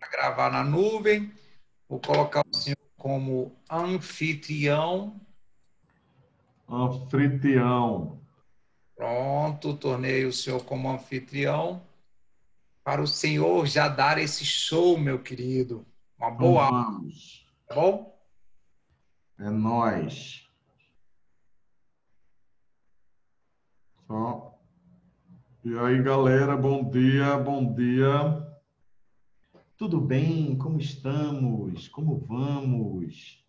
para gravar na nuvem. Vou colocar o senhor como anfitrião. Anfitrião. Pronto, tornei o senhor como anfitrião. Para o senhor já dar esse show, meu querido. Uma Então boa aula, vamos. tá bom? É nóis. Só. E aí, galera, bom dia, bom dia. Tudo bem? Como estamos? Como vamos?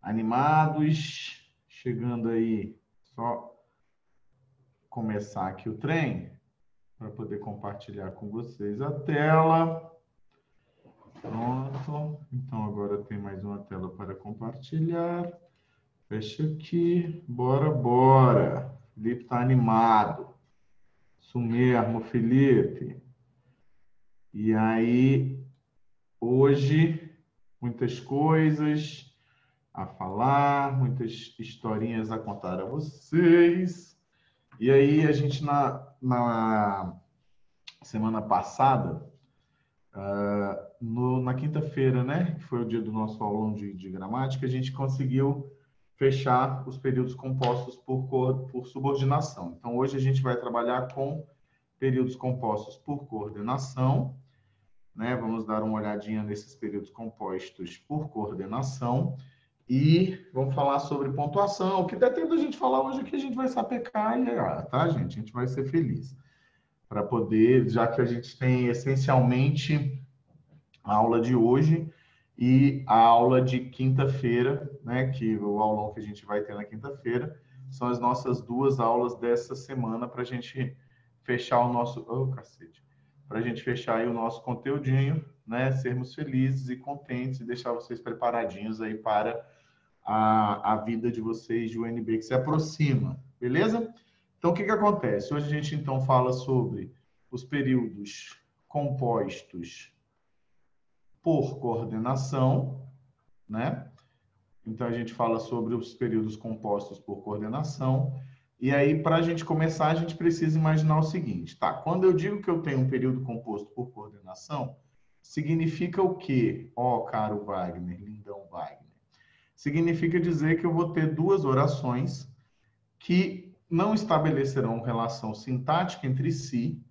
Animados? Chegando aí, só começar aqui o trem para poder compartilhar com vocês a tela. Pronto. Então agora tem mais uma tela para compartilhar. Fecha aqui. Bora, bora. Felipe tá animado. Isso mesmo, Felipe. E aí, hoje, muitas coisas a falar, muitas historinhas a contar a vocês. E aí, a gente, na semana passada, na quinta-feira, né, que foi o dia do nosso aulão de gramática, a gente conseguiu fechar os períodos compostos por subordinação. Então, hoje a gente vai trabalhar com períodos compostos por coordenação, né? Vamos dar uma olhadinha nesses períodos compostos por coordenação e vamos falar sobre pontuação. O que der tempo a gente falar hoje aqui, a gente vai sapecar e tá, gente? A gente vai ser feliz para poder, já que a gente tem essencialmente a aula de hoje e a aula de quinta-feira, né? Que o aulão que a gente vai ter na quinta-feira são as nossas duas aulas dessa semana para a gente fechar o nosso... cacete! Para a gente fechar aí o nosso conteúdinho, né? Sermos felizes e contentes e deixar vocês preparadinhos aí para a vida de vocês de UNB que se aproxima, beleza? Então, o que acontece? Hoje a gente, então, fala sobre os períodos compostos por coordenação, né? Então, a gente fala sobre os períodos compostos por coordenação. E aí, para a gente começar, a gente precisa imaginar o seguinte, tá? Quando eu digo que eu tenho um período composto por coordenação, significa o quê? Ó, caro Wagner, lindão Wagner. Significa dizer que eu vou ter duas orações que não estabelecerão relação sintática entre si,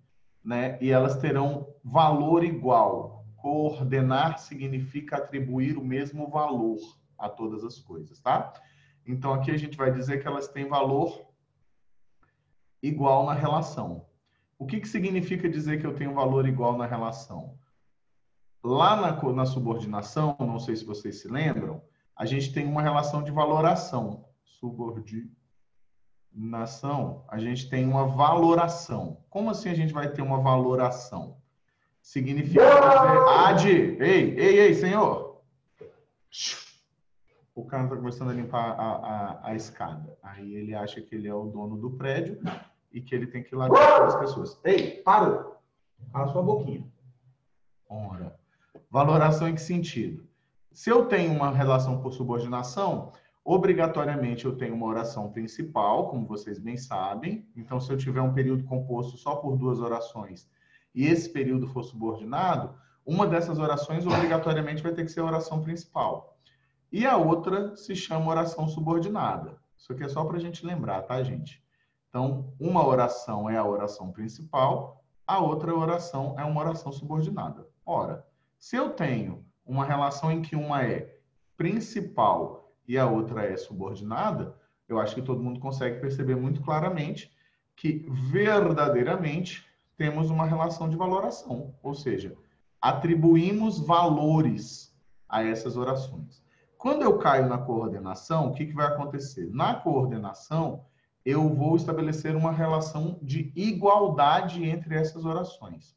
né? E elas terão valor igual. Coordenar significa atribuir o mesmo valor a todas as coisas, tá? Então, aqui a gente vai dizer que elas têm valor igual na relação. O que significa dizer que eu tenho valor igual na relação? Lá na subordinação, não sei se vocês se lembram, a gente tem uma relação de valoração. Subordinação, a gente tem uma valoração. Como assim a gente vai ter uma valoração? Significa dizer... Ei, senhor! O cara está começando a limpar a escada. Aí ele acha que ele é o dono do prédio e que ele tem que ir lá com as pessoas. Ei, parou! Cala sua boquinha. Ora. Valoração em que sentido? Se eu tenho uma relação por subordinação, obrigatoriamente eu tenho uma oração principal, como vocês bem sabem. Então, se eu tiver um período composto só por duas orações e esse período for subordinado, uma dessas orações obrigatoriamente vai ter que ser a oração principal. E a outra se chama oração subordinada. Isso aqui é só para a gente lembrar, tá, gente? Então, uma oração é a oração principal, a outra oração é uma oração subordinada. Ora, se eu tenho uma relação em que uma é principal e a outra é subordinada, eu acho que todo mundo consegue perceber muito claramente que verdadeiramente temos uma relação de valoração, ou seja, atribuímos valores a essas orações. Quando eu caio na coordenação, o que vai acontecer? Na coordenação, eu vou estabelecer uma relação de igualdade entre essas orações.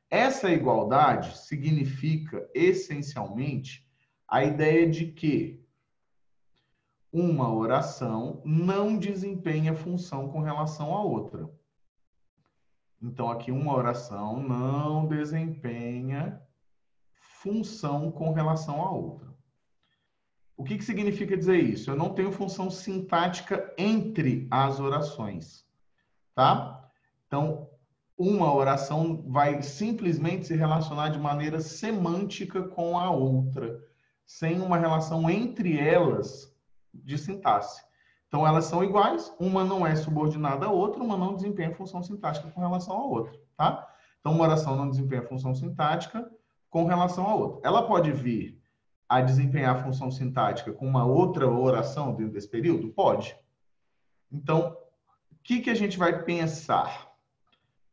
Essa igualdade significa, essencialmente, a ideia de que uma oração não desempenha função com relação à outra. Então, aqui, uma oração não desempenha função com relação à outra. O que significa dizer isso? Eu não tenho função sintática entre as orações, tá? Então, uma oração vai simplesmente se relacionar de maneira semântica com a outra, sem uma relação entre elas de sintaxe. Então, elas são iguais, uma não é subordinada à outra, uma não desempenha função sintática com relação à outra, tá? Então, uma oração não desempenha função sintática com relação à outra. Ela pode vir a desempenhar função sintática com uma outra oração dentro desse período? Pode. Então, o que a gente vai pensar?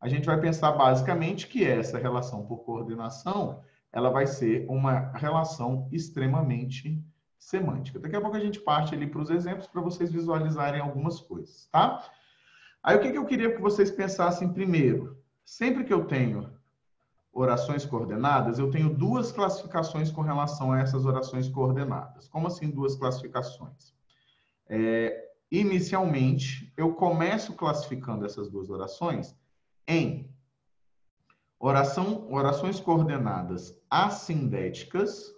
A gente vai pensar basicamente que essa relação por coordenação, ela vai ser uma relação extremamente semântica. Daqui a pouco a gente parte ali para os exemplos para vocês visualizarem algumas coisas, tá? Aí o que eu queria que vocês pensassem primeiro? Sempre que eu tenho orações coordenadas, eu tenho duas classificações com relação a essas orações coordenadas. Como assim duas classificações? Inicialmente, eu começo classificando essas duas orações em orações coordenadas assindéticas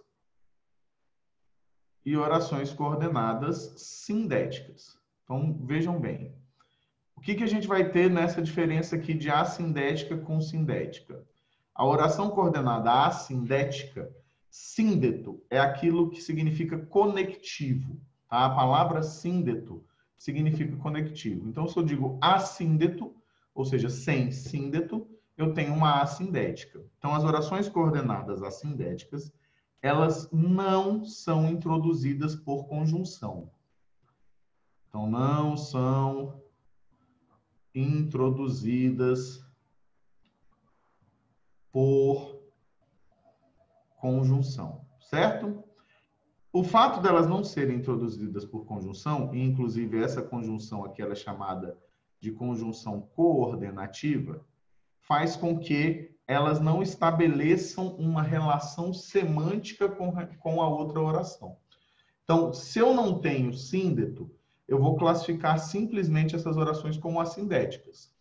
e orações coordenadas sindéticas. Então, vejam bem. O que a gente vai ter nessa diferença aqui de assindética com sindética? A oração coordenada assindética, síndeto, é aquilo que significa conectivo. Tá? A palavra síndeto significa conectivo. Então, se eu digo assíndeto, ou seja, sem síndeto, eu tenho uma assindética. Então, as orações coordenadas assindéticas, elas não são introduzidas por conjunção. Então, não são introduzidas por conjunção, certo? O fato delas não serem introduzidas por conjunção, e inclusive essa conjunção aqui ela é chamada de conjunção coordenativa, faz com que elas não estabeleçam uma relação semântica com a outra oração. Então, se eu não tenho síndeto, eu vou classificar simplesmente essas orações como assindéticas.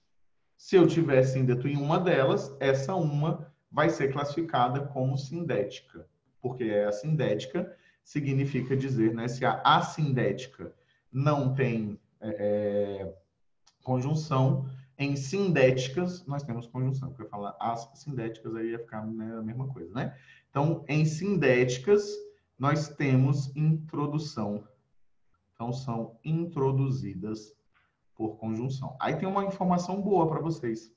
Se eu tiver síndeto em uma delas, essa uma vai ser classificada como sindética, porque a assindética significa dizer, né, se a assindética não tem conjunção, em sindéticas nós temos conjunção, porque eu falar as sindéticas aí ia ficar, né, a mesma coisa, né? Então, em sindéticas nós temos introdução. Então, são introduzidas por conjunção. Aí tem uma informação boa para vocês.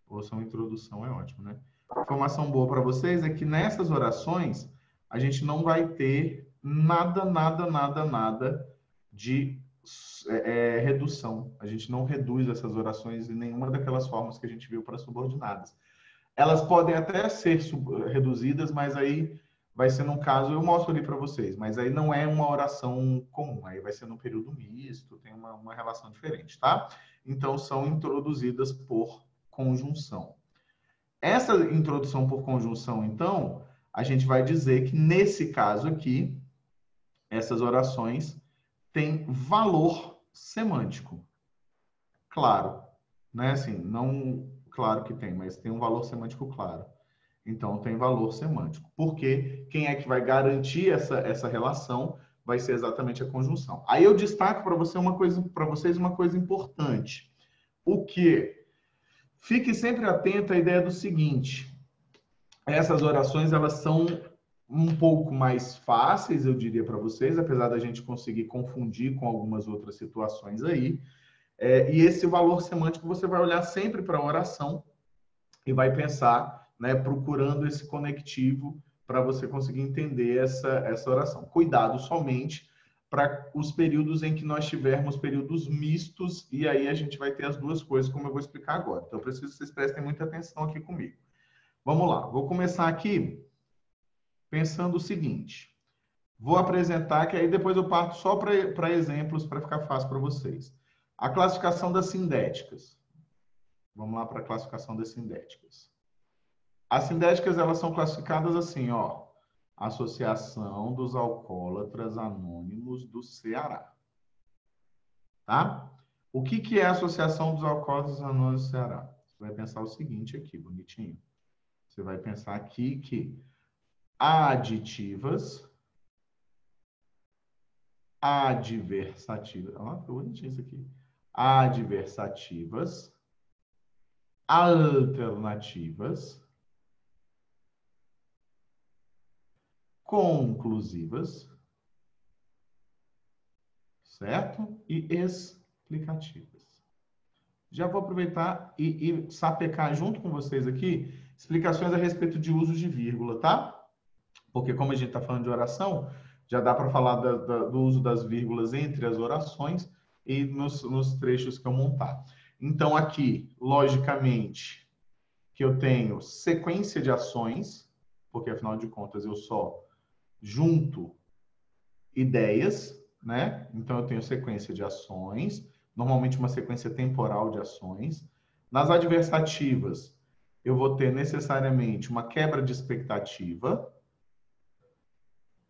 Ouçam, introdução é ótimo, né? Informação boa para vocês é que nessas orações a gente não vai ter nada de redução. A gente não reduz essas orações em nenhuma daquelas formas que a gente viu para subordinadas. Elas podem até ser reduzidas, mas aí vai ser num caso, eu mostro ali para vocês, mas aí não é uma oração comum, aí vai ser no período misto, tem uma relação diferente, tá? Então, são introduzidas por conjunção. Essa introdução por conjunção, então, a gente vai dizer que nesse caso aqui, essas orações têm valor semântico. Claro, né? Assim, não claro que tem, mas tem um valor semântico claro. Então, tem valor semântico. Porque quem é que vai garantir essa relação vai ser exatamente a conjunção. Aí eu destaco para vocês uma coisa importante. O que? Fique sempre atento à ideia do seguinte: essas orações elas são um pouco mais fáceis, eu diria para vocês, apesar da gente conseguir confundir com algumas outras situações aí. E esse valor semântico você vai olhar sempre para a oração e vai pensar, né, procurando esse conectivo para você conseguir entender essa oração. Cuidado somente para os períodos em que nós tivermos períodos mistos, e aí a gente vai ter as duas coisas, como eu vou explicar agora. Então, eu preciso que vocês prestem muita atenção aqui comigo. Vamos lá, vou começar aqui pensando o seguinte. Vou apresentar, que aí depois eu parto só para exemplos, para ficar fácil para vocês. A classificação das sindéticas. Vamos lá para a classificação das sindéticas. As sindéticas, elas são classificadas assim, ó. Associação dos Alcoólatras Anônimos do Ceará. Tá? O que é a Associação dos Alcoólatras Anônimos do Ceará? Você vai pensar o seguinte aqui, bonitinho. Você vai pensar aqui que aditivas, adversativas, ó, que bonitinho isso aqui. Adversativas, alternativas, conclusivas, certo? E explicativas. Já vou aproveitar e sapecar junto com vocês aqui explicações a respeito de usos de vírgula, tá? Porque como a gente está falando de oração, já dá para falar do uso das vírgulas entre as orações e nos trechos que eu montar. Então, aqui, logicamente, que eu tenho sequência de ações, porque afinal de contas eu só junto ideias, né? Então, eu tenho sequência de ações, normalmente uma sequência temporal de ações. Nas adversativas, eu vou ter necessariamente uma quebra de expectativa.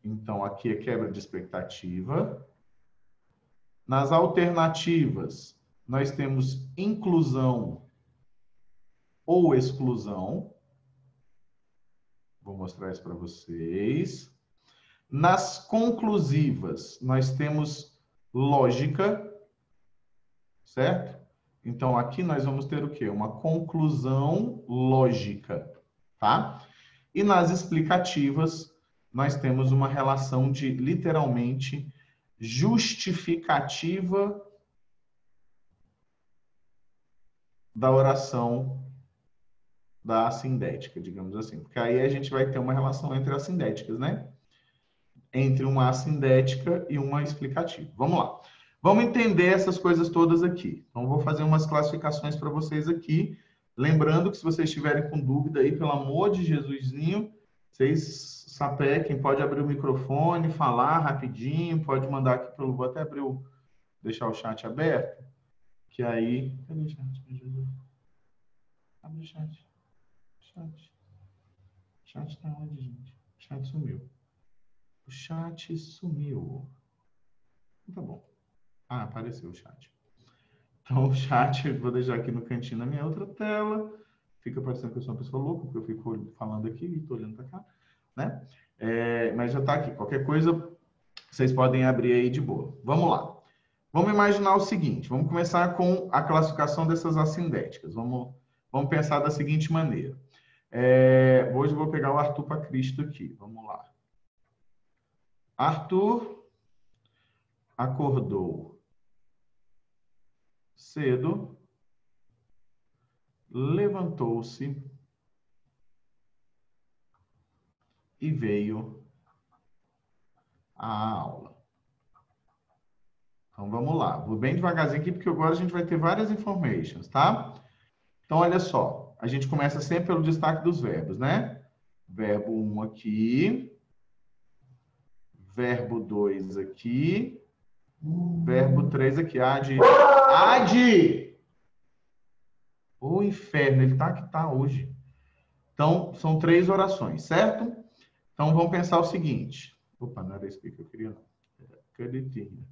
Então, aqui é quebra de expectativa. Nas alternativas, nós temos inclusão ou exclusão. Vou mostrar isso para vocês. Nas conclusivas, nós temos lógica, certo? Então, aqui nós vamos ter o quê? Uma conclusão lógica, tá? E nas explicativas, nós temos uma relação de, literalmente, justificativa da oração da assindética, digamos assim. Porque aí a gente vai ter uma relação entre assindéticas, né? Entre uma assindética e uma explicativa. Vamos lá. Vamos entender essas coisas todas aqui. Então, vou fazer umas classificações para vocês aqui. Lembrando que se vocês estiverem com dúvida aí, pelo amor de Jesusinho, vocês sapequem, pode abrir o microfone, falar rapidinho, pode mandar aqui pelo... Vou até abrir deixar o chat aberto, que aí... Cadê o chat, meu Jesus? Abre o chat. Chat tá onde, gente? O chat sumiu. O chat sumiu. Tá bom. Ah, apareceu o chat. Então, o chat, vou deixar aqui no cantinho da minha outra tela. Fica parecendo que eu sou uma pessoa louca, porque eu fico falando aqui e estou olhando para cá, né? Mas já está aqui. Qualquer coisa, vocês podem abrir aí de boa. Vamos lá. Vamos imaginar o seguinte. Vamos começar com a classificação dessas assindéticas. Vamos pensar da seguinte maneira. Hoje eu vou pegar o Arthur para Cristo aqui. Vamos lá. Arthur acordou cedo, levantou-se e veio à aula. Então, vamos lá. Vou bem devagarzinho aqui, porque agora a gente vai ter várias informações, tá? Então, olha só. A gente começa sempre pelo destaque dos verbos, né? Verbo 1 aqui. Verbo 2 aqui. Verbo 3 aqui. Ade! Ô, inferno, ele tá que tá hoje. Então, são 3 orações, certo? Então, vamos pensar o seguinte. Opa, não era isso que eu queria, não. Canetinha.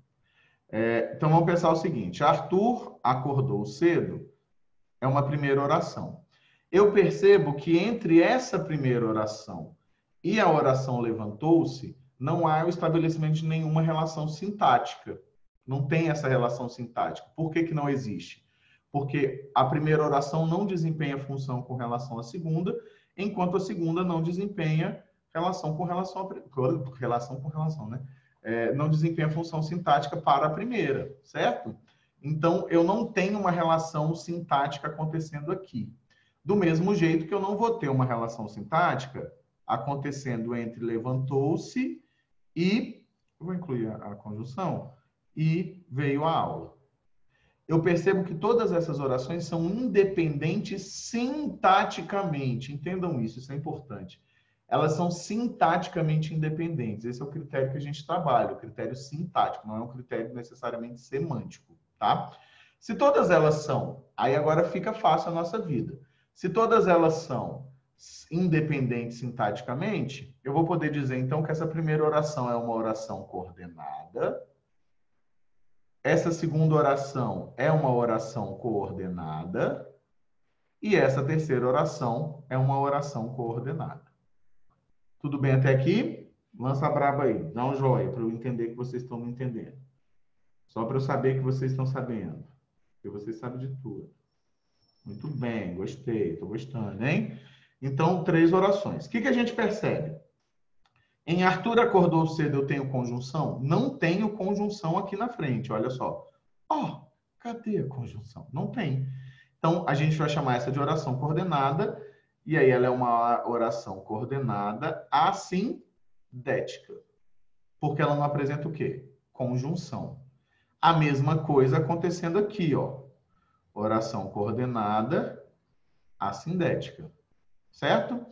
Então, vamos pensar o seguinte. Arthur acordou cedo é uma primeira oração. Eu percebo que entre essa primeira oração e a oração levantou-se, não há o estabelecimento de nenhuma relação sintática. Não tem essa relação sintática. Por que não existe? Porque a primeira oração não desempenha função com relação à segunda, enquanto a segunda não desempenha relação com relação, né? Não desempenha função sintática para a primeira, certo? Então, eu não tenho uma relação sintática acontecendo aqui. Do mesmo jeito que eu não vou ter uma relação sintática acontecendo entre levantou-se e, eu vou incluir a conjunção, e veio à aula. Eu percebo que todas essas orações são independentes sintaticamente. Entendam isso, isso é importante. Elas são sintaticamente independentes. Esse é o critério que a gente trabalha, o critério sintático, não é um critério necessariamente semântico, tá? Se todas elas são, aí agora fica fácil a nossa vida. Se todas elas são independentes sintaticamente, eu vou poder dizer, então, que essa primeira oração é uma oração coordenada, essa segunda oração é uma oração coordenada e essa terceira oração é uma oração coordenada. Tudo bem até aqui? Lança a braba aí, dá um joinha para eu entender que vocês estão me entendendo. Só para eu saber que vocês estão sabendo. Porque vocês sabem de tudo. Muito bem, gostei, estou gostando, hein? Então, 3 orações. O que a gente percebe? Em Arthur acordou cedo, eu tenho conjunção? Não tenho conjunção aqui na frente, olha só. Ó, cadê a conjunção? Não tem. Então, a gente vai chamar essa de oração coordenada, e aí ela é uma oração coordenada assindética, porque ela não apresenta o quê? Conjunção. A mesma coisa acontecendo aqui, ó. Oração coordenada assindética, certo?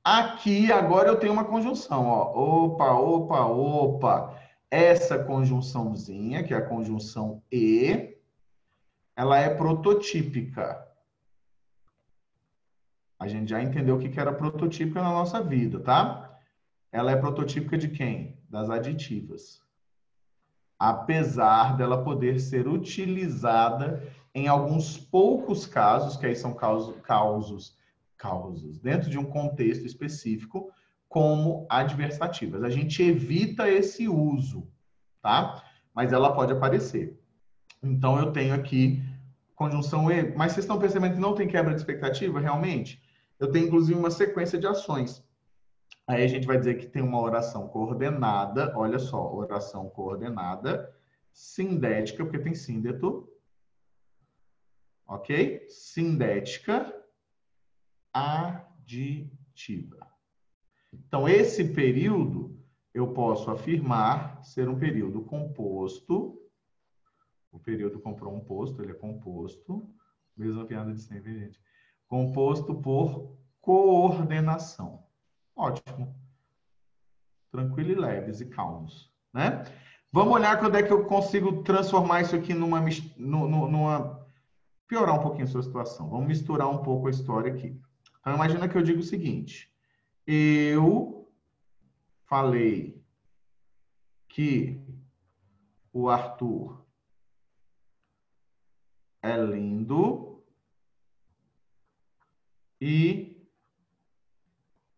Aqui, agora eu tenho uma conjunção, ó. Opa, opa, opa. Essa conjunçãozinha, que é a conjunção E, ela é prototípica. A gente já entendeu o que era prototípica na nossa vida, tá? Ela é prototípica de quem? Das aditivas. Apesar dela poder ser utilizada em alguns poucos casos, que aí são causos dentro de um contexto específico, como adversativas. A gente evita esse uso, tá? Mas ela pode aparecer. Então, eu tenho aqui conjunção E, mas vocês estão percebendo que não tem quebra de expectativa, realmente? Eu tenho, inclusive, uma sequência de ações. Aí a gente vai dizer que tem uma oração coordenada, olha só, oração coordenada, sindética, porque tem síndeto, ok? Sindética, aditiva. Então, esse período, eu posso afirmar ser um período composto. O período composto, ele é composto. Mesma piada de sempre, gente. Composto por coordenação. Ótimo. Tranquilo e leves e calmos, né? Vamos olhar quando é que eu consigo transformar isso aqui numa piorar um pouquinho a sua situação. Vamos misturar um pouco a história aqui. Então, imagina que eu digo o seguinte. Eu falei que o Arthur é lindo e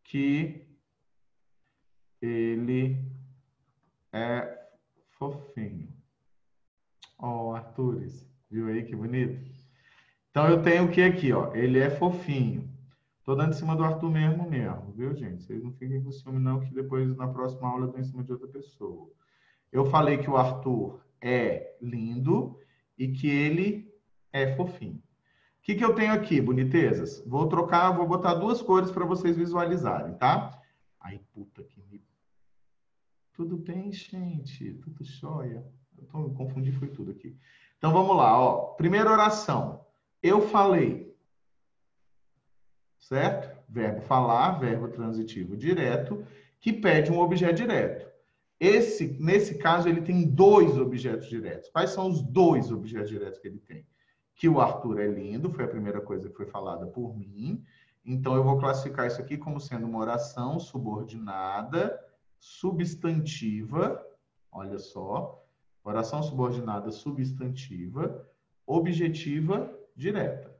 que ele é fofinho. Ó, Arthures, viu aí que bonito? Então, eu tenho o que aqui, ó? Ele é fofinho. Tô dando em cima do Arthur mesmo, viu, gente? Vocês não fiquem com ciúme, não, que depois, na próxima aula, eu dou em cima de outra pessoa. Eu falei que o Arthur é lindo e que ele é fofinho. O que eu tenho aqui, bonitezas? Vou botar 2 cores para vocês visualizarem, tá? Ai, puta que me... Tudo bem, gente? Tudo jóia. Eu confundi, foi tudo aqui. Então, vamos lá, ó. Primeira oração. Eu falei. Certo? Verbo falar, verbo transitivo direto, que pede um objeto direto. Nesse caso, ele tem 2 objetos diretos. Quais são os 2 objetos diretos que ele tem? Que o Arthur é lindo, foi a primeira coisa que foi falada por mim. Então, eu vou classificar isso aqui como sendo uma oração subordinada, substantiva. Olha só. Oração subordinada, substantiva, objetiva, direta.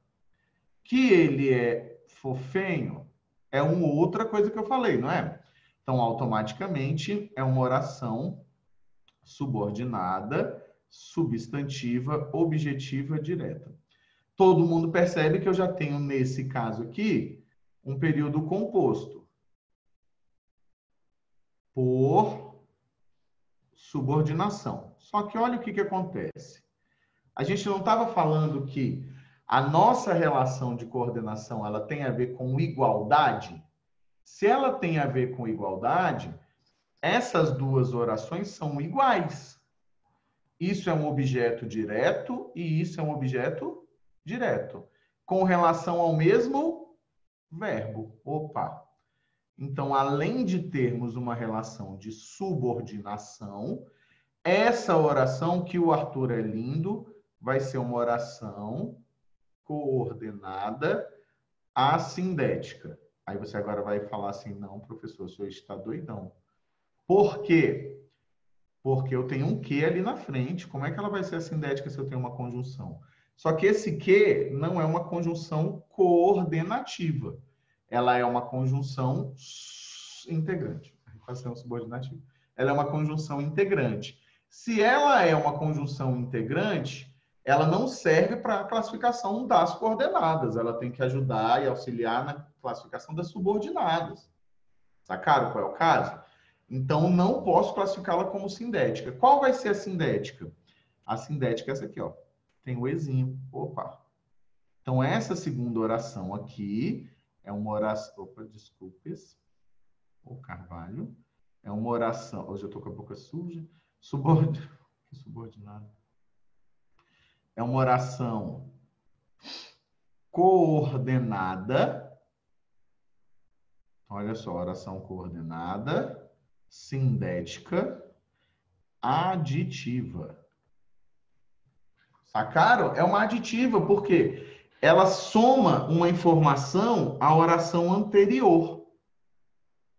Que ele é fofinho é uma outra coisa que eu falei, não é? Então, automaticamente, é uma oração subordinada, substantiva, objetiva, direta. Todo mundo percebe que eu já tenho, nesse caso aqui, um período composto por subordinação. Só que olha o que acontece. A gente não estava falando que a nossa relação de coordenação ela tem a ver com igualdade? Se ela tem a ver com igualdade, essas 2 orações são iguais. Isso é um objeto direto e isso é um objeto direto, com relação ao mesmo verbo. Opa! Então, além de termos uma relação de subordinação, essa oração que o Arthur é lindo vai ser uma oração coordenada assindética. Aí você agora vai falar assim, não, professor, o senhor está doidão. Por quê? Porque eu tenho um que ali na frente. Como é que ela vai ser assindética se eu tenho uma conjunção? Só que esse que não é uma conjunção coordenativa. Ela é uma conjunção integrante. Equação subordinativa. Ela é uma conjunção integrante. Se ela é uma conjunção integrante, ela não serve para a classificação das coordenadas, ela tem que ajudar e auxiliar na classificação das subordinadas. Sacaram qual é o caso? Então, não posso classificá-la como sindética. Qual vai ser a sindética? A sindética é essa aqui, ó. Tem o ezinho. Opa! Então, essa segunda oração aqui é uma oração... Opa, desculpes. O Carvalho. É uma oração... Hoje eu estou com a boca suja. Subordinado. É uma oração coordenada. Olha só, oração coordenada, sindética, aditiva. Sacaram? É uma aditiva, porque ela soma uma informação à oração anterior,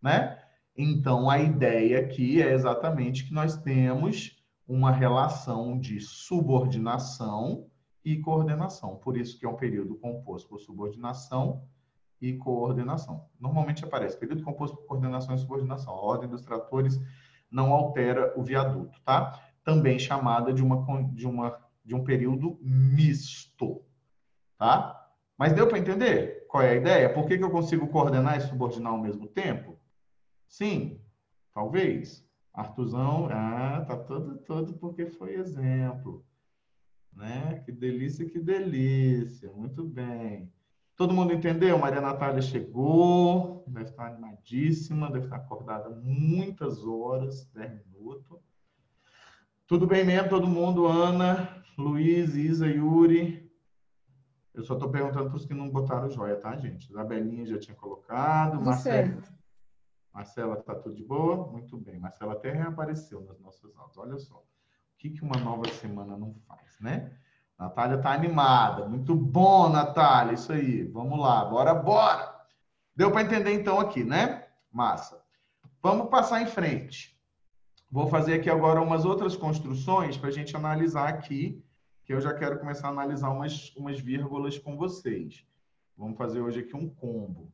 né? Então, a ideia aqui é exatamente que nós temos uma relação de subordinação e coordenação. Por isso que é um período composto por subordinação e coordenação. Normalmente aparece período composto por coordenação e subordinação. A ordem dos tratores não altera o viaduto, tá? Também chamada de um período misto, tá? Mas deu para entender qual é a ideia? Por que eu consigo coordenar e subordinar ao mesmo tempo? Sim, talvez. Artuzão, tá todo porque foi exemplo, né? Que delícia, que delícia. Muito bem. Todo mundo entendeu? Maria Natália chegou, deve estar animadíssima, deve estar acordada muitas horas, 10 minutos. Tudo bem mesmo, todo mundo? Ana, Luiz, Isa, Yuri. Eu só estou perguntando para os que não botaram joia, tá, gente? Isabelinha já tinha colocado. Tudo certo. Marcela, tá tudo de boa? Muito bem. Marcela até reapareceu nas nossas aulas. Olha só. O que uma nova semana não faz, né? Natália tá animada. Muito bom, Natália. Isso aí. Vamos lá. Bora. Deu para entender então aqui, né? Massa. Vamos passar em frente. Vou fazer aqui agora umas outras construções para a gente analisar aqui, que eu já quero começar a analisar umas vírgulas com vocês. Vamos fazer hoje aqui um combo.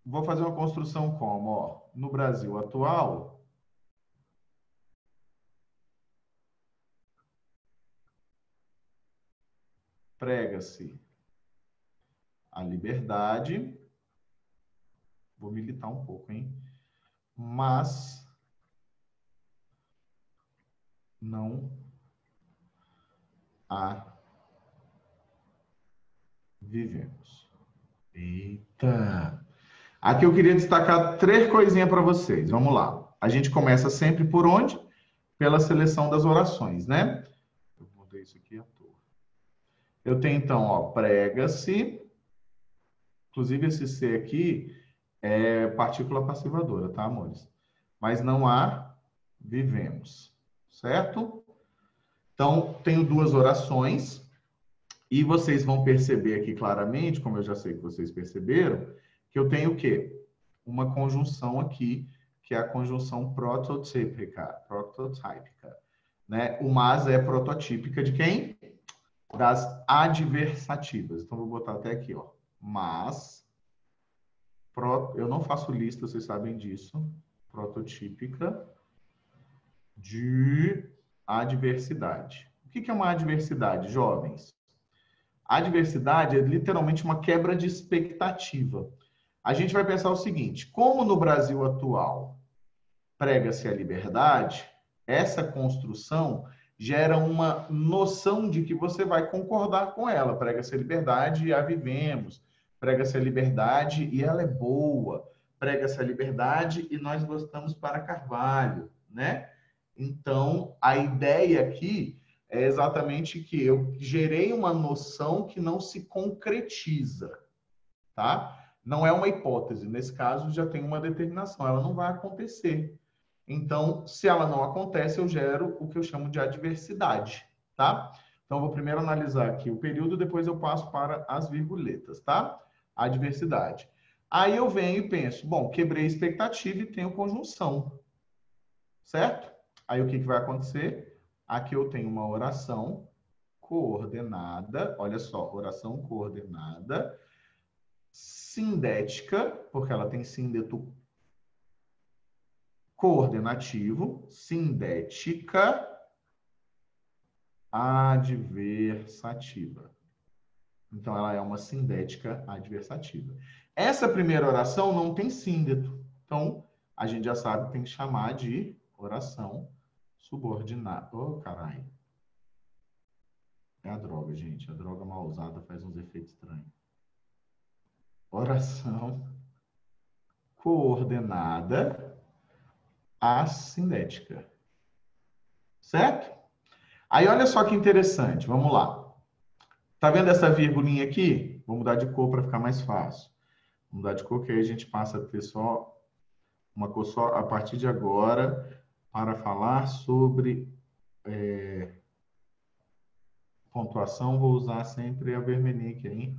Vou fazer uma construção como? Ó, no Brasil atual, prega-se a liberdade. Vou militar um pouco, hein? Mas não a vivemos. Eita! Aqui eu queria destacar 3 coisinhas para vocês. Vamos lá. A gente começa sempre por onde? Pela seleção das orações, né? Eu mudei isso aqui à toa. Eu tenho, então, ó, prega-se. Inclusive, esse C aqui é partícula passivadora, tá, amores? Mas não há vivemos, certo? Então, tenho 2 orações. E vocês vão perceber aqui claramente, como eu já sei que vocês perceberam, que eu tenho o quê? Uma conjunção aqui, que é a conjunção prototípica, né? O mas é prototípica de quem? Das adversativas. Então, vou botar até aqui, ó. Mas, eu não faço lista, vocês sabem disso. Prototípica de adversidade. O que é uma adversidade, jovens? A adversidade é literalmente uma quebra de expectativa. A gente vai pensar o seguinte, como no Brasil atual prega-se a liberdade, essa construção gera uma noção de que você vai concordar com ela. Prega-se a liberdade e a vivemos. Prega-se a liberdade e ela é boa. Prega-se a liberdade e nós gostamos para Carvalho, né? Então, a ideia aqui é exatamente que eu gerei uma noção que não se concretiza, tá? Não é uma hipótese. Nesse caso, já tem uma determinação. Ela não vai acontecer. Então, se ela não acontece, eu gero o que eu chamo de adversidade, tá? Então, eu vou primeiro analisar aqui o período, depois eu passo para as virguletas, tá? Adversidade. Aí eu venho e penso, bom, quebrei a expectativa e tenho conjunção, certo? Aí o que vai acontecer? Aqui eu tenho uma oração coordenada, olha só, oração coordenada, sindética, porque ela tem síndeto coordenativo, sindética, adversativa. Então, ela é uma sindética adversativa. Essa primeira oração não tem síndeto. Então, a gente já sabe que tem que chamar de oração subordinada. Ô, caralho. É a droga, gente. A droga mal usada faz uns efeitos estranhos. Oração coordenada assindética. Certo? Aí, olha só que interessante. Vamos lá. Tá vendo essa virgulinha aqui? Vou mudar de cor para ficar mais fácil. Vou mudar de cor, que aí a gente passa a ter só uma cor só a partir de agora para falar sobre pontuação. Vou usar sempre a vermelhinha aqui, hein?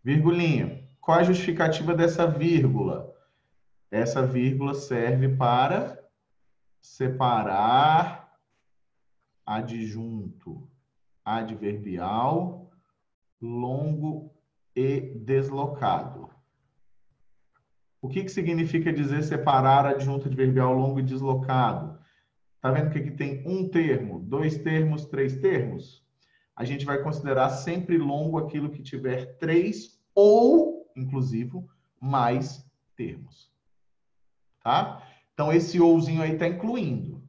Virgulinha. Qual é a justificativa dessa vírgula? Essa vírgula serve para separar adjunto adverbial longo e deslocado. O que significa dizer separar adjunto adverbial longo e deslocado? Tá vendo que aqui tem um termo, dois termos, três termos? A gente vai considerar sempre longo aquilo que tiver três ou, inclusive, mais termos. Tá? Então, esse ouzinho aí está incluindo.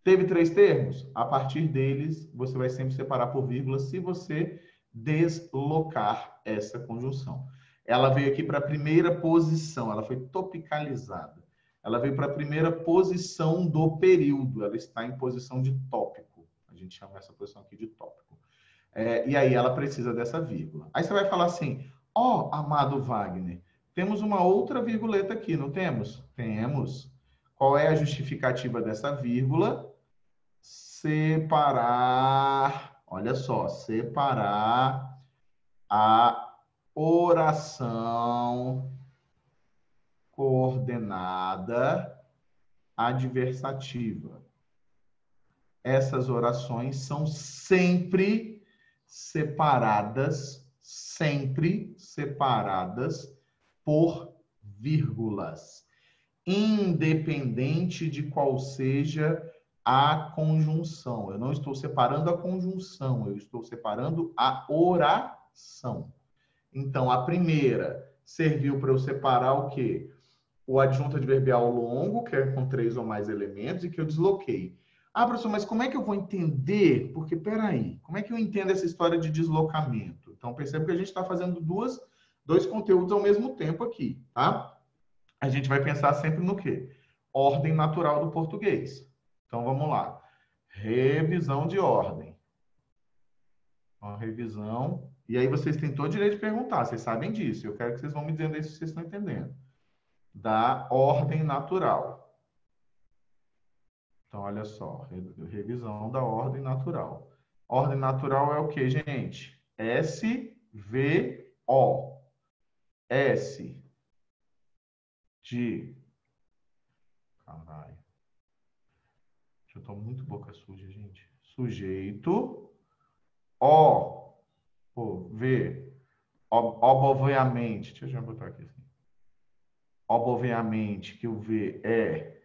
Teve três termos? A partir deles, você vai sempre separar por vírgula se você deslocar essa conjunção. Ela veio aqui para a primeira posição, ela foi topicalizada. Ela veio para a primeira posição do período, ela está em posição de tópico. A gente chama essa posição aqui de tópico. E aí ela precisa dessa vírgula. Aí você vai falar assim, amado Wagner, temos uma outra virguleta aqui, não temos? Temos. Qual é a justificativa dessa vírgula? Separar, olha só, separar a oração coordenada adversativa. Essas orações são sempre separadas por vírgulas, independente de qual seja a conjunção. Eu não estou separando a conjunção, eu estou separando a oração. Então, a primeira serviu para eu separar o quê? O adjunto adverbial longo, que é com três ou mais elementos, e que eu desloquei. Professor, mas como é que eu vou entender? Porque, peraí, como é que eu entendo essa história de deslocamento? Então, percebe que a gente está fazendo dois conteúdos ao mesmo tempo aqui, tá? A gente vai pensar sempre no quê? Ordem natural do português. Então, vamos lá. Revisão de ordem. Uma revisão. E aí, vocês têm todo o direito de perguntar. Vocês sabem disso. Eu quero que vocês vão me dizendo aí se vocês estão entendendo. Da ordem natural. Então, olha só. Revisão da ordem natural. Ordem natural é o quê, gente? S-V-O. S. De... Caralho. Eu tô muito boca suja, gente. Sujeito. O. V. Obviamente. Deixa eu já botar aqui assim. Obviamente que o V é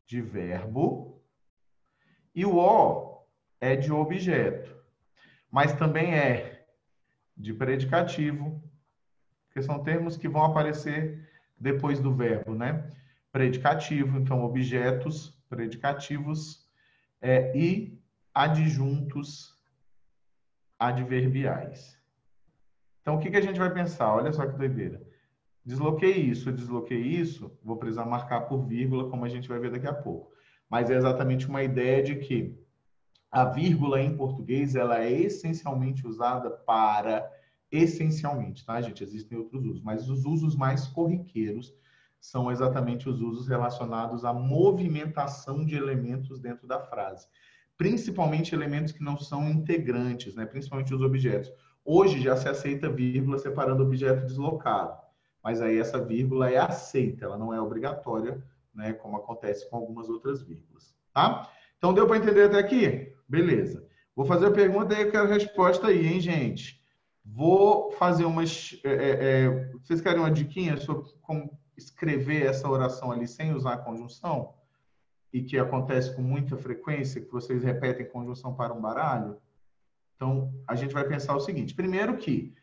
de verbo. E o O é de objeto. Mas também é de predicativo. Porque são termos que vão aparecer depois do verbo, né? Predicativo, então objetos predicativos e adjuntos adverbiais. Então, o que a gente vai pensar? Olha só que doideira. Desloquei isso, vou precisar marcar por vírgula, como a gente vai ver daqui a pouco. Mas é exatamente uma ideia de que a vírgula em português, ela é essencialmente usada para... Essencialmente, tá, gente? Existem outros usos, mas os usos mais corriqueiros são exatamente os usos relacionados à movimentação de elementos dentro da frase. Principalmente elementos que não são integrantes, né? Principalmente os objetos. Hoje já se aceita vírgula separando objeto deslocado, mas aí essa vírgula é aceita, ela não é obrigatória, né? Como acontece com algumas outras vírgulas, tá? Então, deu para entender até aqui? Beleza. Vou fazer a pergunta e eu quero a resposta aí, hein, gente? Vou fazer umas... vocês querem uma diquinha sobre como escrever essa oração ali sem usar a conjunção? e que acontece com muita frequência, que vocês repetem conjunção para um baralho? Então, a gente vai pensar o seguinte. Primeiro que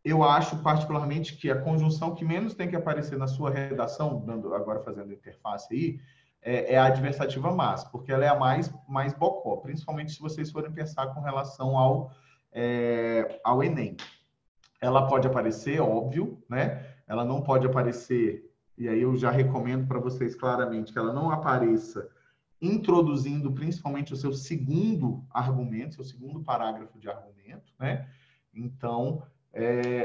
eu acho particularmente que a conjunção que menos tem que aparecer na sua redação, agora fazendo interface aí, é a adversativa mas, porque ela é a mais bocó, principalmente se vocês forem pensar com relação ao Enem. Ela pode aparecer, óbvio, né? Ela não pode aparecer, e aí eu já recomendo para vocês claramente que ela não apareça introduzindo principalmente o seu segundo argumento, seu segundo parágrafo de argumento, né? Então,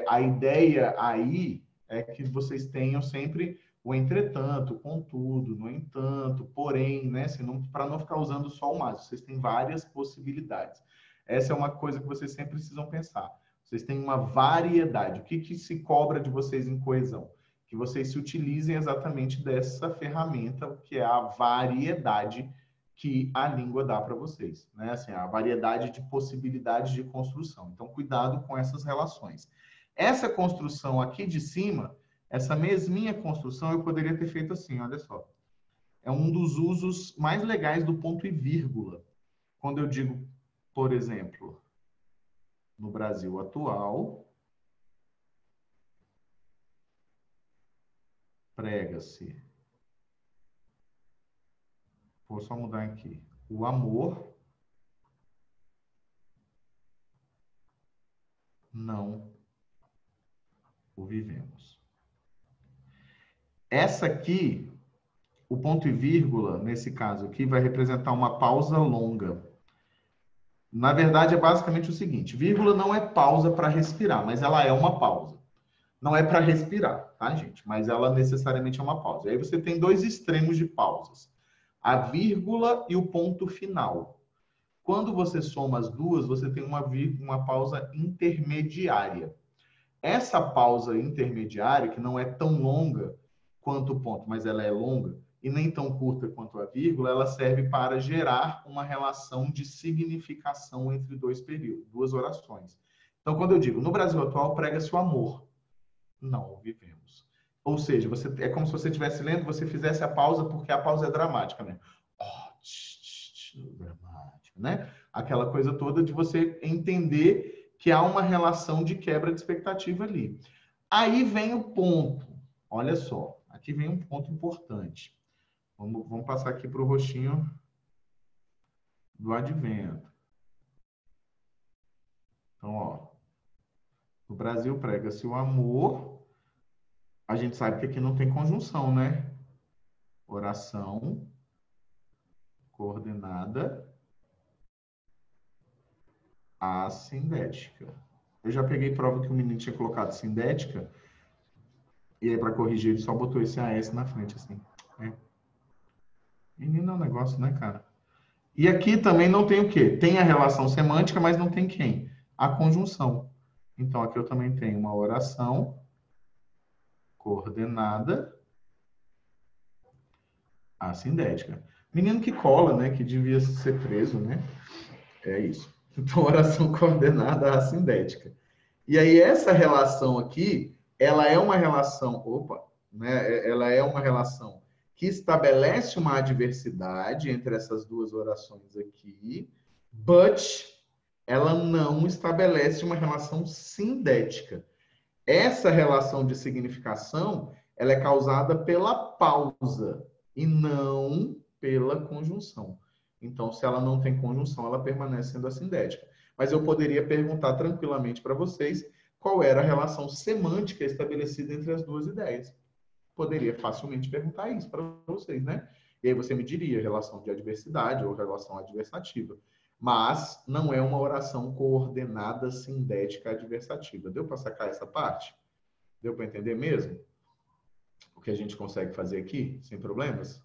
a ideia aí é que vocês tenham sempre o entretanto, contudo, no entanto, porém, né? Para não ficar usando só o mas, vocês têm várias possibilidades. Essa é uma coisa que vocês sempre precisam pensar. Vocês têm uma variedade. O que se cobra de vocês em coesão? Que vocês se utilizem exatamente dessa ferramenta, que é a variedade que a língua dá para vocês, né? Assim, a variedade de possibilidades de construção. Então, cuidado com essas relações. Essa construção aqui de cima, essa mesminha construção, eu poderia ter feito assim, olha só. É um dos usos mais legais do ponto e vírgula. Quando eu digo, por exemplo, no Brasil atual, prega-se. Vou só mudar aqui. O amor não o vivemos. Essa aqui, o ponto e vírgula, nesse caso aqui, vai representar uma pausa longa. Na verdade, é basicamente o seguinte: vírgula não é pausa para respirar, mas ela é uma pausa. Não é para respirar, tá, gente? Mas ela necessariamente é uma pausa. Aí você tem dois extremos de pausas: a vírgula e o ponto final. Quando você soma as duas, você tem uma pausa intermediária. Essa pausa intermediária, que não é tão longa quanto o ponto, mas ela é longa, e nem tão curta quanto a vírgula, ela serve para gerar uma relação de significação entre dois períodos, duas orações. Então, quando eu digo, no Brasil atual, prega-se o amor. Não o vivemos. Ou seja, é como se você estivesse lendo, você fizesse a pausa, porque a pausa é dramática, né? Dramática, né? Aquela coisa toda de você entender que há uma relação de quebra de expectativa ali. Aí vem o ponto. Olha só, aqui vem um ponto importante. Vamos passar aqui para o roxinho do advento. Então, ó, no Brasil prega-se o amor. A gente sabe que aqui não tem conjunção, né? Oração coordenada assindética. Eu já peguei prova que o menino tinha colocado sindética, e aí para corrigir ele só botou esse AS na frente, assim. Menino é um negócio, né, cara? E aqui também não tem o quê? Tem a relação semântica, mas não tem quem? A conjunção. Então, aqui eu também tenho uma oração coordenada assindética. Menino que cola, né? Que devia ser preso, né? É isso. Então, oração coordenada assindética. E aí, essa relação aqui, ela é uma relação, né? Ela é uma relação que estabelece uma adversidade entre essas duas orações aqui, but ela não estabelece uma relação sindética. Essa relação de significação, ela é causada pela pausa e não pela conjunção. Então, se ela não tem conjunção, ela permanece sendo assindética. Mas eu poderia perguntar tranquilamente para vocês qual era a relação semântica estabelecida entre as duas ideias. Poderia facilmente perguntar isso para vocês, né? E aí você me diria relação de adversidade ou relação adversativa. Mas não é uma oração coordenada sindética adversativa. Deu para sacar essa parte? Deu para entender mesmo? O que a gente consegue fazer aqui, sem problemas?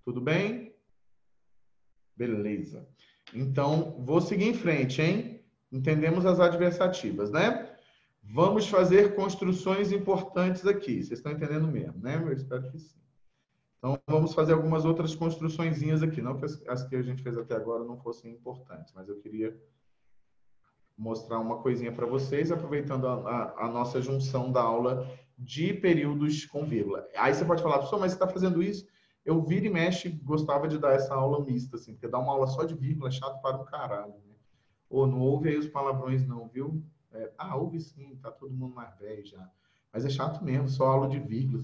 Tudo bem? Beleza. Então, vou seguir em frente, hein? Entendemos as adversativas, né? Vamos fazer construções importantes aqui. Vocês estão entendendo mesmo, né? Eu espero que sim. Então, vamos fazer algumas outras construçõezinhas aqui. Não que as que a gente fez até agora não fossem importantes, mas eu queria mostrar uma coisinha para vocês, aproveitando a nossa junção da aula de períodos com vírgula. Aí você pode falar, professor, mas você está fazendo isso Eu vira e mexe, gostava de dar essa aula mista, assim, porque dar uma aula só de vírgula é chato para um caralho, né? Ou não ouve aí os palavrões não, viu? Ouve sim, tá todo mundo mais velho já. Mas é chato mesmo, só aula de vírgula.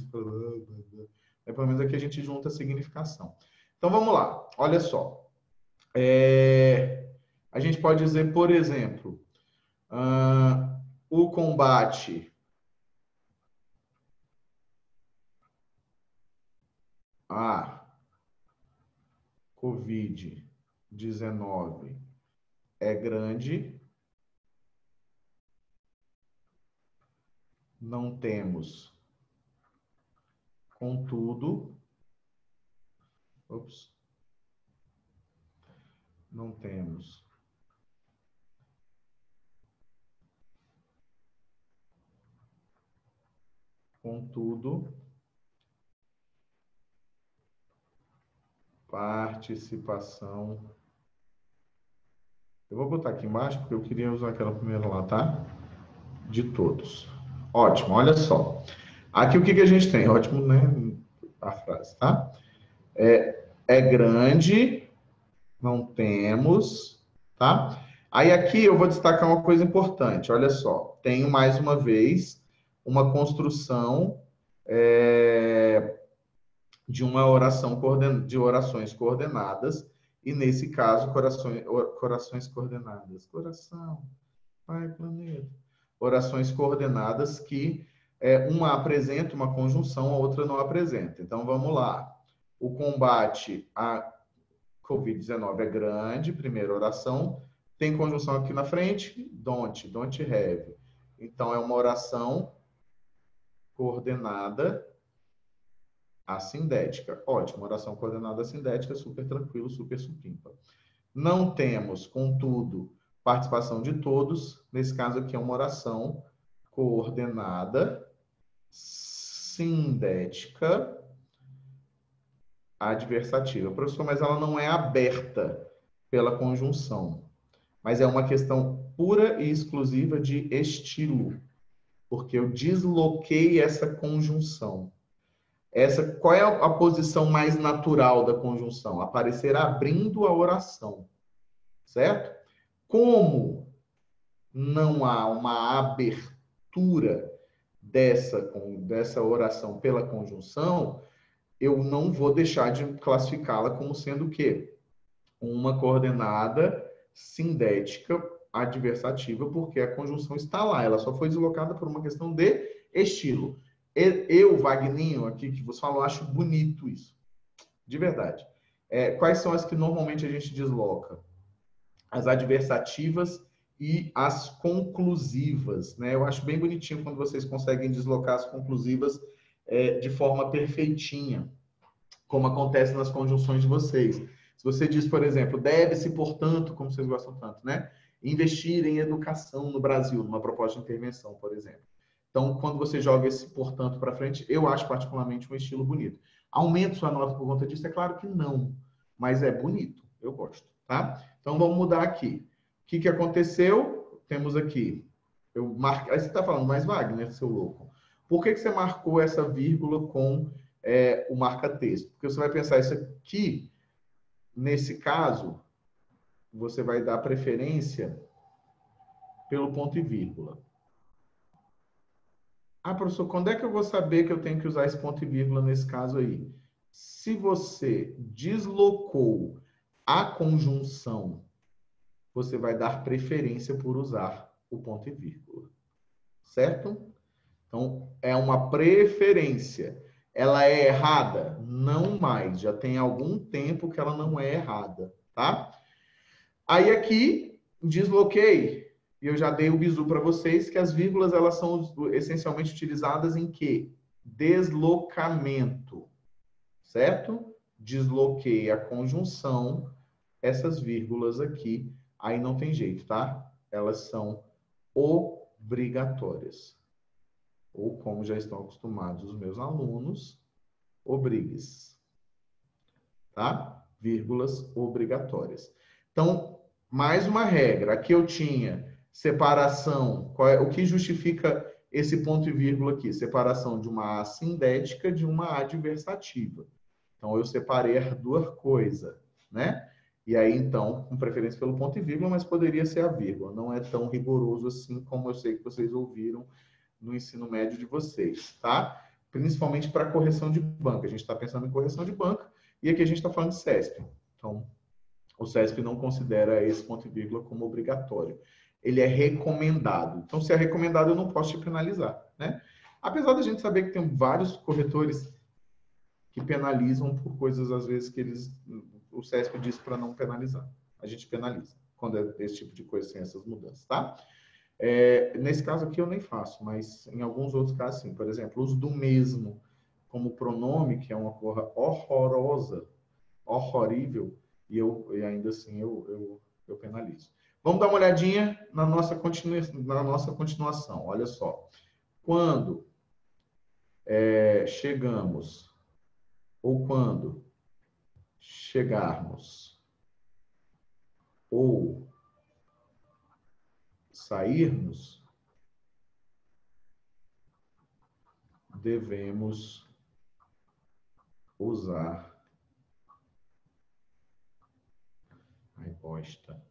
Pelo menos aqui a gente junta a significação. Então vamos lá, olha só. A gente pode dizer, por exemplo, o combate a Covid-19 é grande, não temos, contudo, não temos, contudo, participação. Eu vou botar aqui embaixo porque eu queria usar aquela primeira lá, tá? De todos. Ótimo, olha só. Aqui o que a gente tem? Ótimo, né? A frase, tá? É grande, não temos, tá? Aí aqui eu vou destacar uma coisa importante, olha só. Tenho mais uma vez uma construção de uma oração de orações coordenadas, e nesse caso, corações coordenadas. Coração, Pai, planeta. Orações coordenadas que uma apresenta uma conjunção, a outra não apresenta. Então, vamos lá. O combate à Covid-19 é grande, primeira oração. Tem conjunção aqui na frente, don't have. Então, é uma oração coordenada assindética. Ótimo, oração coordenada assindética, super tranquilo, super supimpa. Não temos, contudo, participação de todos. Nesse caso aqui é uma oração coordenada sindética adversativa. Professor, mas ela não é aberta pela conjunção, mas é uma questão pura e exclusiva de estilo, porque eu desloquei essa conjunção. Qual é a posição mais natural da conjunção? Aparecer abrindo a oração, certo? Como não há uma abertura dessa oração pela conjunção, eu não vou deixar de classificá-la como sendo o quê? Uma coordenada sindética adversativa, porque a conjunção está lá, ela só foi deslocada por uma questão de estilo. Eu, Wagninho, aqui que você falou, acho bonito isso. De verdade. Quais são as que normalmente a gente desloca? As adversativas e as conclusivas, né? Eu acho bem bonitinho quando vocês conseguem deslocar as conclusivas de forma perfeitinha, como acontece nas conjunções de vocês. Se você diz, por exemplo, deve-se, portanto, como vocês gostam tanto, né? Investir em educação no Brasil, numa proposta de intervenção, por exemplo. Então, quando você joga esse portanto para frente, eu acho particularmente um estilo bonito. Aumenta sua nota por conta disso? É claro que não, mas é bonito, eu gosto, tá? Então, vamos mudar aqui. O que aconteceu? Temos aqui, aí você está falando, mas Wagner, seu louco, por que você marcou essa vírgula com o marca-texto? Porque você vai pensar, isso aqui, nesse caso, você vai dar preferência pelo ponto e vírgula. Professor, quando é que eu vou saber que eu tenho que usar esse ponto e vírgula nesse caso aí? Se você deslocou a conjunção, você vai dar preferência por usar o ponto e vírgula. Certo? Então, é uma preferência. Ela é errada? Não mais. Já tem algum tempo que ela não é errada, tá? Aí aqui, desloquei. E eu já dei o bizu para vocês que as vírgulas, elas são essencialmente utilizadas em quê? Deslocamento. Certo? Desloquei a conjunção, essas vírgulas aqui, aí não tem jeito, tá? Elas são obrigatórias. Ou, como já estão acostumados os meus alunos, obrigues. Tá? Vírgulas obrigatórias. Então, mais uma regra. Aqui eu tinha separação. O que justifica esse ponto e vírgula aqui? Separação de uma assindética de uma adversativa. Então, eu separei as duas coisas, né? E aí, então, com preferência pelo ponto e vírgula, mas poderia ser a vírgula. Não é tão rigoroso assim como eu sei que vocês ouviram no ensino médio de vocês, tá? Principalmente para correção de banca. A gente está pensando em correção de banca e aqui a gente está falando de CESP. Então, o CESP não considera esse ponto e vírgula como obrigatório. Ele é recomendado. Então, se é recomendado, eu não posso te penalizar, né? Apesar da gente saber que tem vários corretores que penalizam por coisas, às vezes, que o CESP diz para não penalizar. A gente penaliza quando é esse tipo de coisa, sem essas mudanças, tá? Nesse caso aqui eu nem faço, mas em alguns outros casos sim. Por exemplo, uso do mesmo como pronome, que é uma coisa horrorosa, horrorível, e ainda assim eu penalizo. Vamos dar uma olhadinha na nossa continuação. Olha só. Quando chegamos, ou quando chegarmos, ou sairmos, devemos usar. Ai, bosta.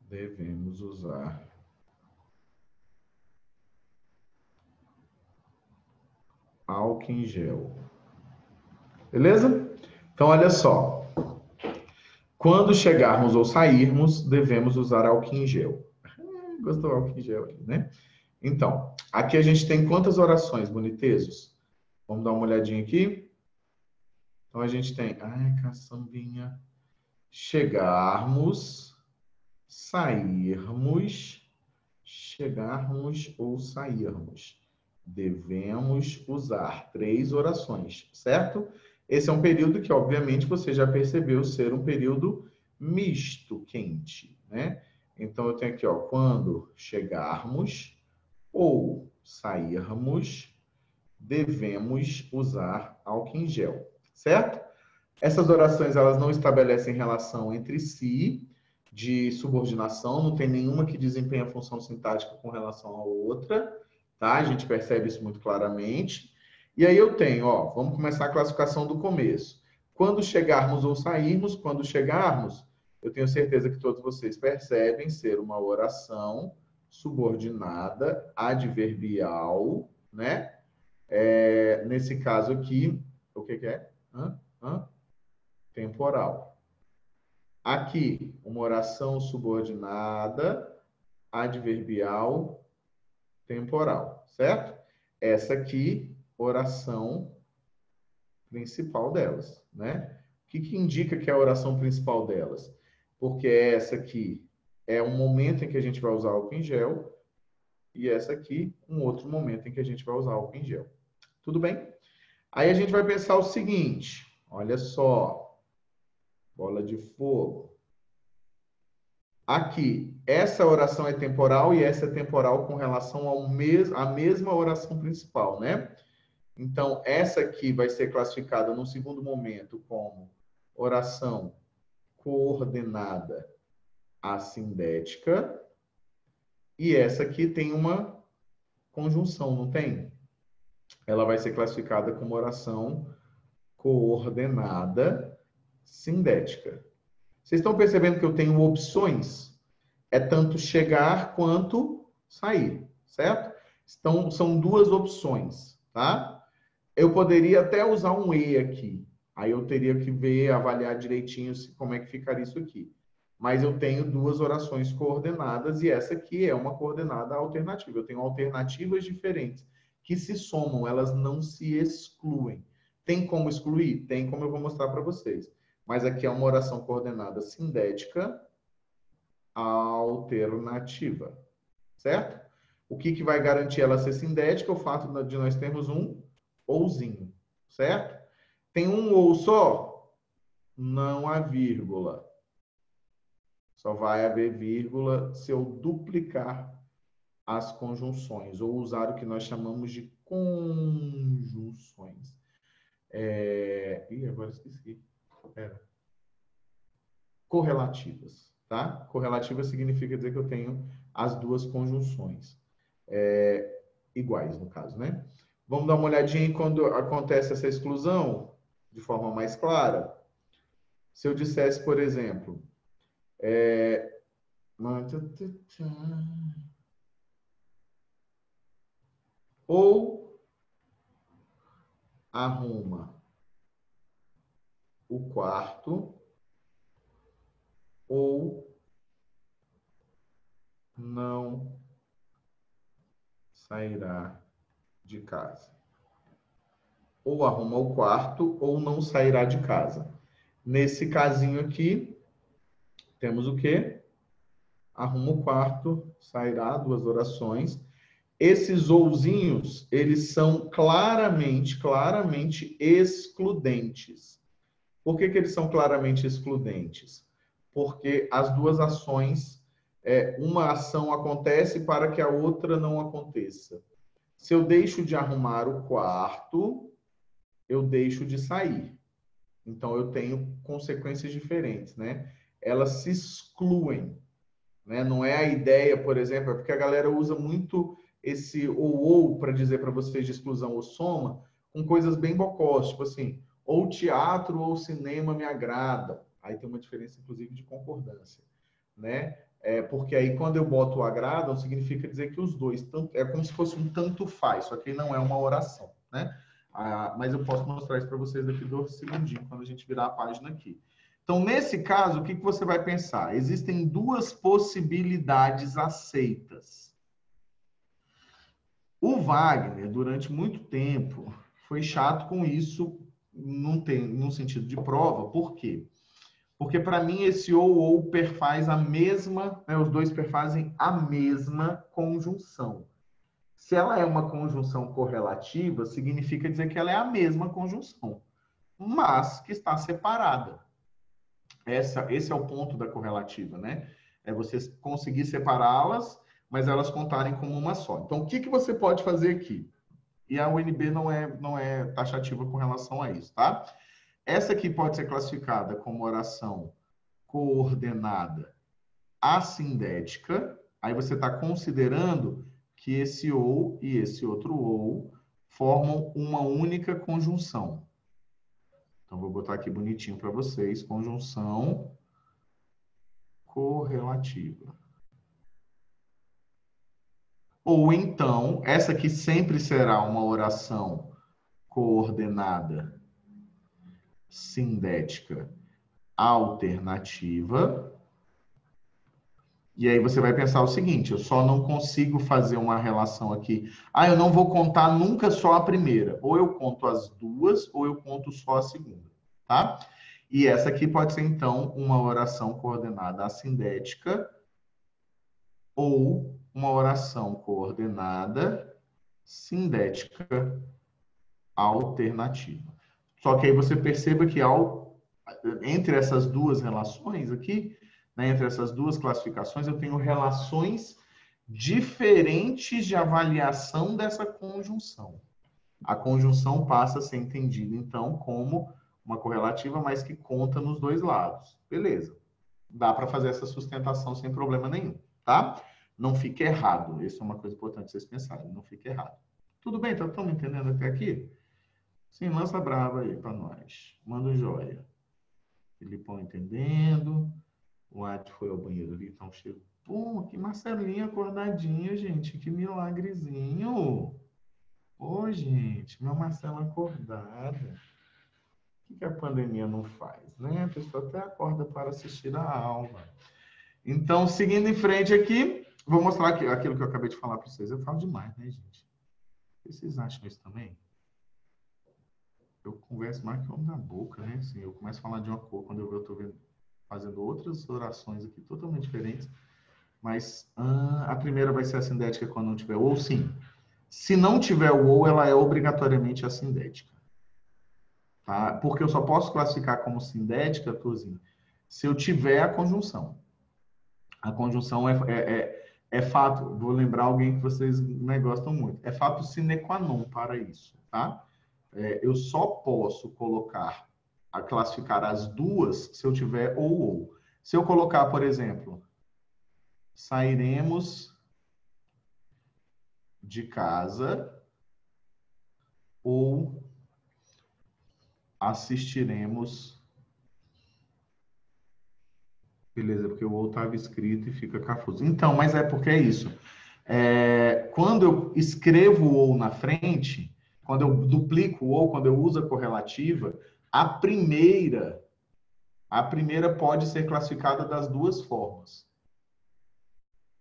Devemos usar álcool em gel. Beleza? Então, olha só. Quando chegarmos ou sairmos, devemos usar álcool em gel. Gostou do álcool em gel aqui, né? Então, aqui a gente tem quantas orações, bonitezos? Vamos dar uma olhadinha aqui. Então, a gente tem... Ai, caçambinha. Chegarmos, sairmos, chegarmos ou sairmos. Devemos usar 3 orações, certo? Esse é um período que, obviamente, você já percebeu ser um período misto, quente, né? Então, eu tenho aqui, ó, quando chegarmos ou sairmos, devemos usar álcool em gel, certo? Essas orações, elas não estabelecem relação entre si de subordinação, não tem nenhuma que desempenha função sintática com relação à outra, tá? A gente percebe isso muito claramente. E aí eu tenho, ó, vamos começar a classificação do começo. Quando chegarmos ou sairmos, quando chegarmos, eu tenho certeza que todos vocês percebem ser uma oração subordinada, adverbial, né? Nesse caso aqui, o que é? Temporal. Aqui, uma oração subordinada, adverbial, temporal, certo? Essa aqui, oração principal delas, né? O que indica que é a oração principal delas? Porque essa aqui é um momento em que a gente vai usar álcool em gel e essa aqui, um outro momento em que a gente vai usar álcool em gel. Tudo bem? Aí a gente vai pensar o seguinte, olha só, bola de fogo. Aqui, essa oração é temporal e essa é temporal com relação à mesma oração principal, né? Então, essa aqui vai ser classificada no segundo momento como oração coordenada assindética. E essa aqui tem uma conjunção, não tem? Ela vai ser classificada como oração coordenada sindética. Vocês estão percebendo que eu tenho opções? É tanto chegar quanto sair, certo? Então, são duas opções, tá? Eu poderia até usar um e aqui. Aí eu teria que ver, avaliar direitinho como é que ficaria isso aqui. Mas eu tenho duas orações coordenadas e essa aqui é uma coordenada alternativa. Eu tenho alternativas diferentes que se somam, elas não se excluem. Tem como excluir? Tem, como eu vou mostrar para vocês. Mas aqui é uma oração coordenada sindética alternativa, certo? O que vai garantir ela ser sindética? O fato de nós termos um ouzinho, certo? Tem um ou só? Não há vírgula. Só vai haver vírgula se eu duplicar as conjunções, ou usar o que nós chamamos de conjunções. Agora esqueci. Correlativas, tá? Correlativa significa dizer que eu tenho as duas conjunções iguais, no caso, né? Vamos dar uma olhadinha em quando acontece essa exclusão de forma mais clara. Se eu dissesse, por exemplo, ou arruma o quarto ou não sairá de casa. Ou arruma o quarto ou não sairá de casa. Nesse casinho aqui, temos o quê? Arruma o quarto, sairá, duas orações. Esses ouzinhos, eles são claramente excludentes. Por que eles são claramente excludentes? Porque as duas ações, uma ação acontece para que a outra não aconteça. Se eu deixo de arrumar o quarto, eu deixo de sair. Então, eu tenho consequências diferentes, né? Elas se excluem, né? Não é a ideia, por exemplo, é porque a galera usa muito esse ou para dizer para vocês de exclusão ou soma, com coisas bem bocós, tipo assim, ou teatro ou cinema me agrada. Aí tem uma diferença, inclusive, de concordância, né? Porque aí, quando eu boto o agradam, significa dizer que os dois, é como se fosse um tanto faz, só que não é uma oração, né? Mas eu posso mostrar isso para vocês daqui 2 segundinhos, quando a gente virar a página aqui. Então, nesse caso, o que você vai pensar? Existem 2 possibilidades aceitas. O Wagner, durante muito tempo, foi chato com isso, num sentido de prova. Por quê? Porque, para mim, esse ou perfaz a mesma, né, os dois perfazem a mesma conjunção. Se ela é uma conjunção correlativa, significa dizer que ela é a mesma conjunção, mas que está separada. Esse é o ponto da correlativa, né? É você conseguir separá-las, mas elas contarem como uma só. Então, o que você pode fazer aqui? E a UNB não é taxativa com relação a isso, tá? Essa aqui pode ser classificada como oração coordenada assindética. Aí você está considerando que esse ou e esse outro ou formam uma única conjunção. Então, vou botar aqui bonitinho para vocês, conjunção correlativa. Ou então, essa aqui sempre será uma oração coordenada sindética alternativa. E aí você vai pensar o seguinte, eu só não consigo fazer uma relação aqui. Eu não vou contar nunca só a primeira. Ou eu conto as duas, ou eu conto só a segunda, tá? E essa aqui pode ser, então, uma oração coordenada assindética ou uma oração coordenada sindética alternativa. Só que aí você perceba que entre essas duas relações aqui, né, entre essas duas classificações, eu tenho relações diferentes de avaliação dessa conjunção. A conjunção passa a ser entendida, então, como uma correlativa, mas que conta nos dois lados. Beleza. Dá para fazer essa sustentação sem problema nenhum, tá? Não fique errado. Isso é uma coisa importante vocês pensarem. Não fique errado. Tudo bem? Estão me entendendo até aqui? Sim, lança brava aí para nós. Manda um joia. Filipão entendendo. O Adi foi ao banheiro ali, tá um cheiro. Pô, que Marcelinho acordadinho, gente. Que milagrezinho. Ô, gente, meu Marcelo acordada. O que a pandemia não faz, né? A pessoa até acorda para assistir a aula. Então, seguindo em frente aqui, vou mostrar aquilo que eu acabei de falar para vocês. Eu falo demais, né, gente? Vocês acham isso também? Eu converso mais que homem da boca, né? Assim, eu começo a falar de uma cor quando eu estou fazendo outras orações aqui totalmente diferentes. Mas a primeira vai ser a sindética quando não tiver ou, sim. Se não tiver o ou, ela é obrigatoriamente assindética. Tá? Porque eu só posso classificar como sindética, Tuzinho, se eu tiver a conjunção. A conjunção é fato, vou lembrar alguém que vocês, né, gostam muito, é fato sine qua non para isso, tá? Eu só posso classificar as duas se eu tiver ou. Se eu colocar, por exemplo, sairemos de casa assistiremos. Beleza, porque o ou estava escrito e fica confuso. Então, mas é porque é isso. Quando eu escrevo o ou na frente, quando eu duplico o ou, quando eu uso a correlativa, a primeira pode ser classificada das duas formas.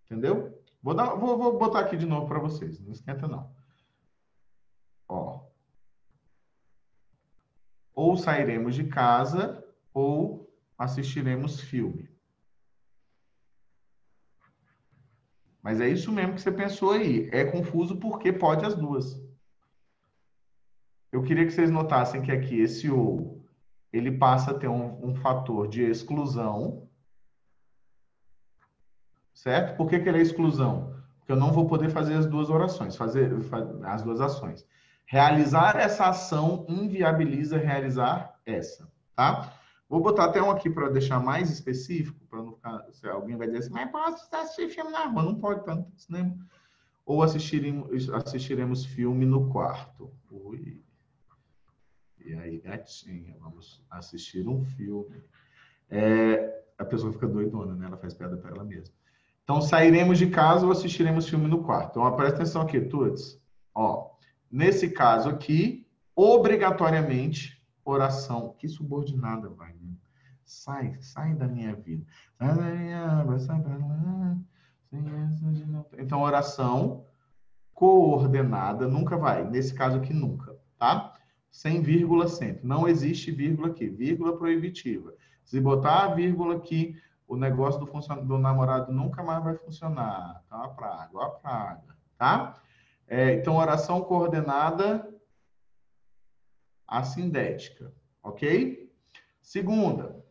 Entendeu? Vou botar aqui de novo para vocês. Não esquenta, não. Ó. Ou sairemos de casa, ou assistiremos filme. Mas é isso mesmo que você pensou aí. É confuso porque pode as duas. Eu queria que vocês notassem que aqui esse ou, ele passa a ter um fator de exclusão, certo? Por que que ele é exclusão? Porque eu não vou poder fazer as duas orações, fazer as duas ações. Realizar essa ação inviabiliza realizar essa, tá? Vou botar até um aqui para deixar mais específico, para não ficar, se alguém vai dizer assim, mas posso assistir filme na rua? Não pode, tanto cinema. Ou assistiremos filme no quarto. Ui. E aí, gatinha, vamos assistir um filme. A pessoa fica doidona, né? Ela faz piada para ela mesma. Então, sairemos de casa ou assistiremos filme no quarto. Então, presta atenção aqui, Tuts. Ó, nesse caso aqui, obrigatoriamente, oração. Que subordinada, vai, né? Sai da minha vida. Sai pra lá. Então, oração coordenada nunca vai. Nesse caso aqui, nunca, tá? Sem vírgula sempre. Não existe vírgula aqui. Vírgula proibitiva. Se botar a vírgula aqui, o negócio do namorado nunca mais vai funcionar. Tá? Uma praga, tá? Então, oração coordenada assindética, ok? Segunda,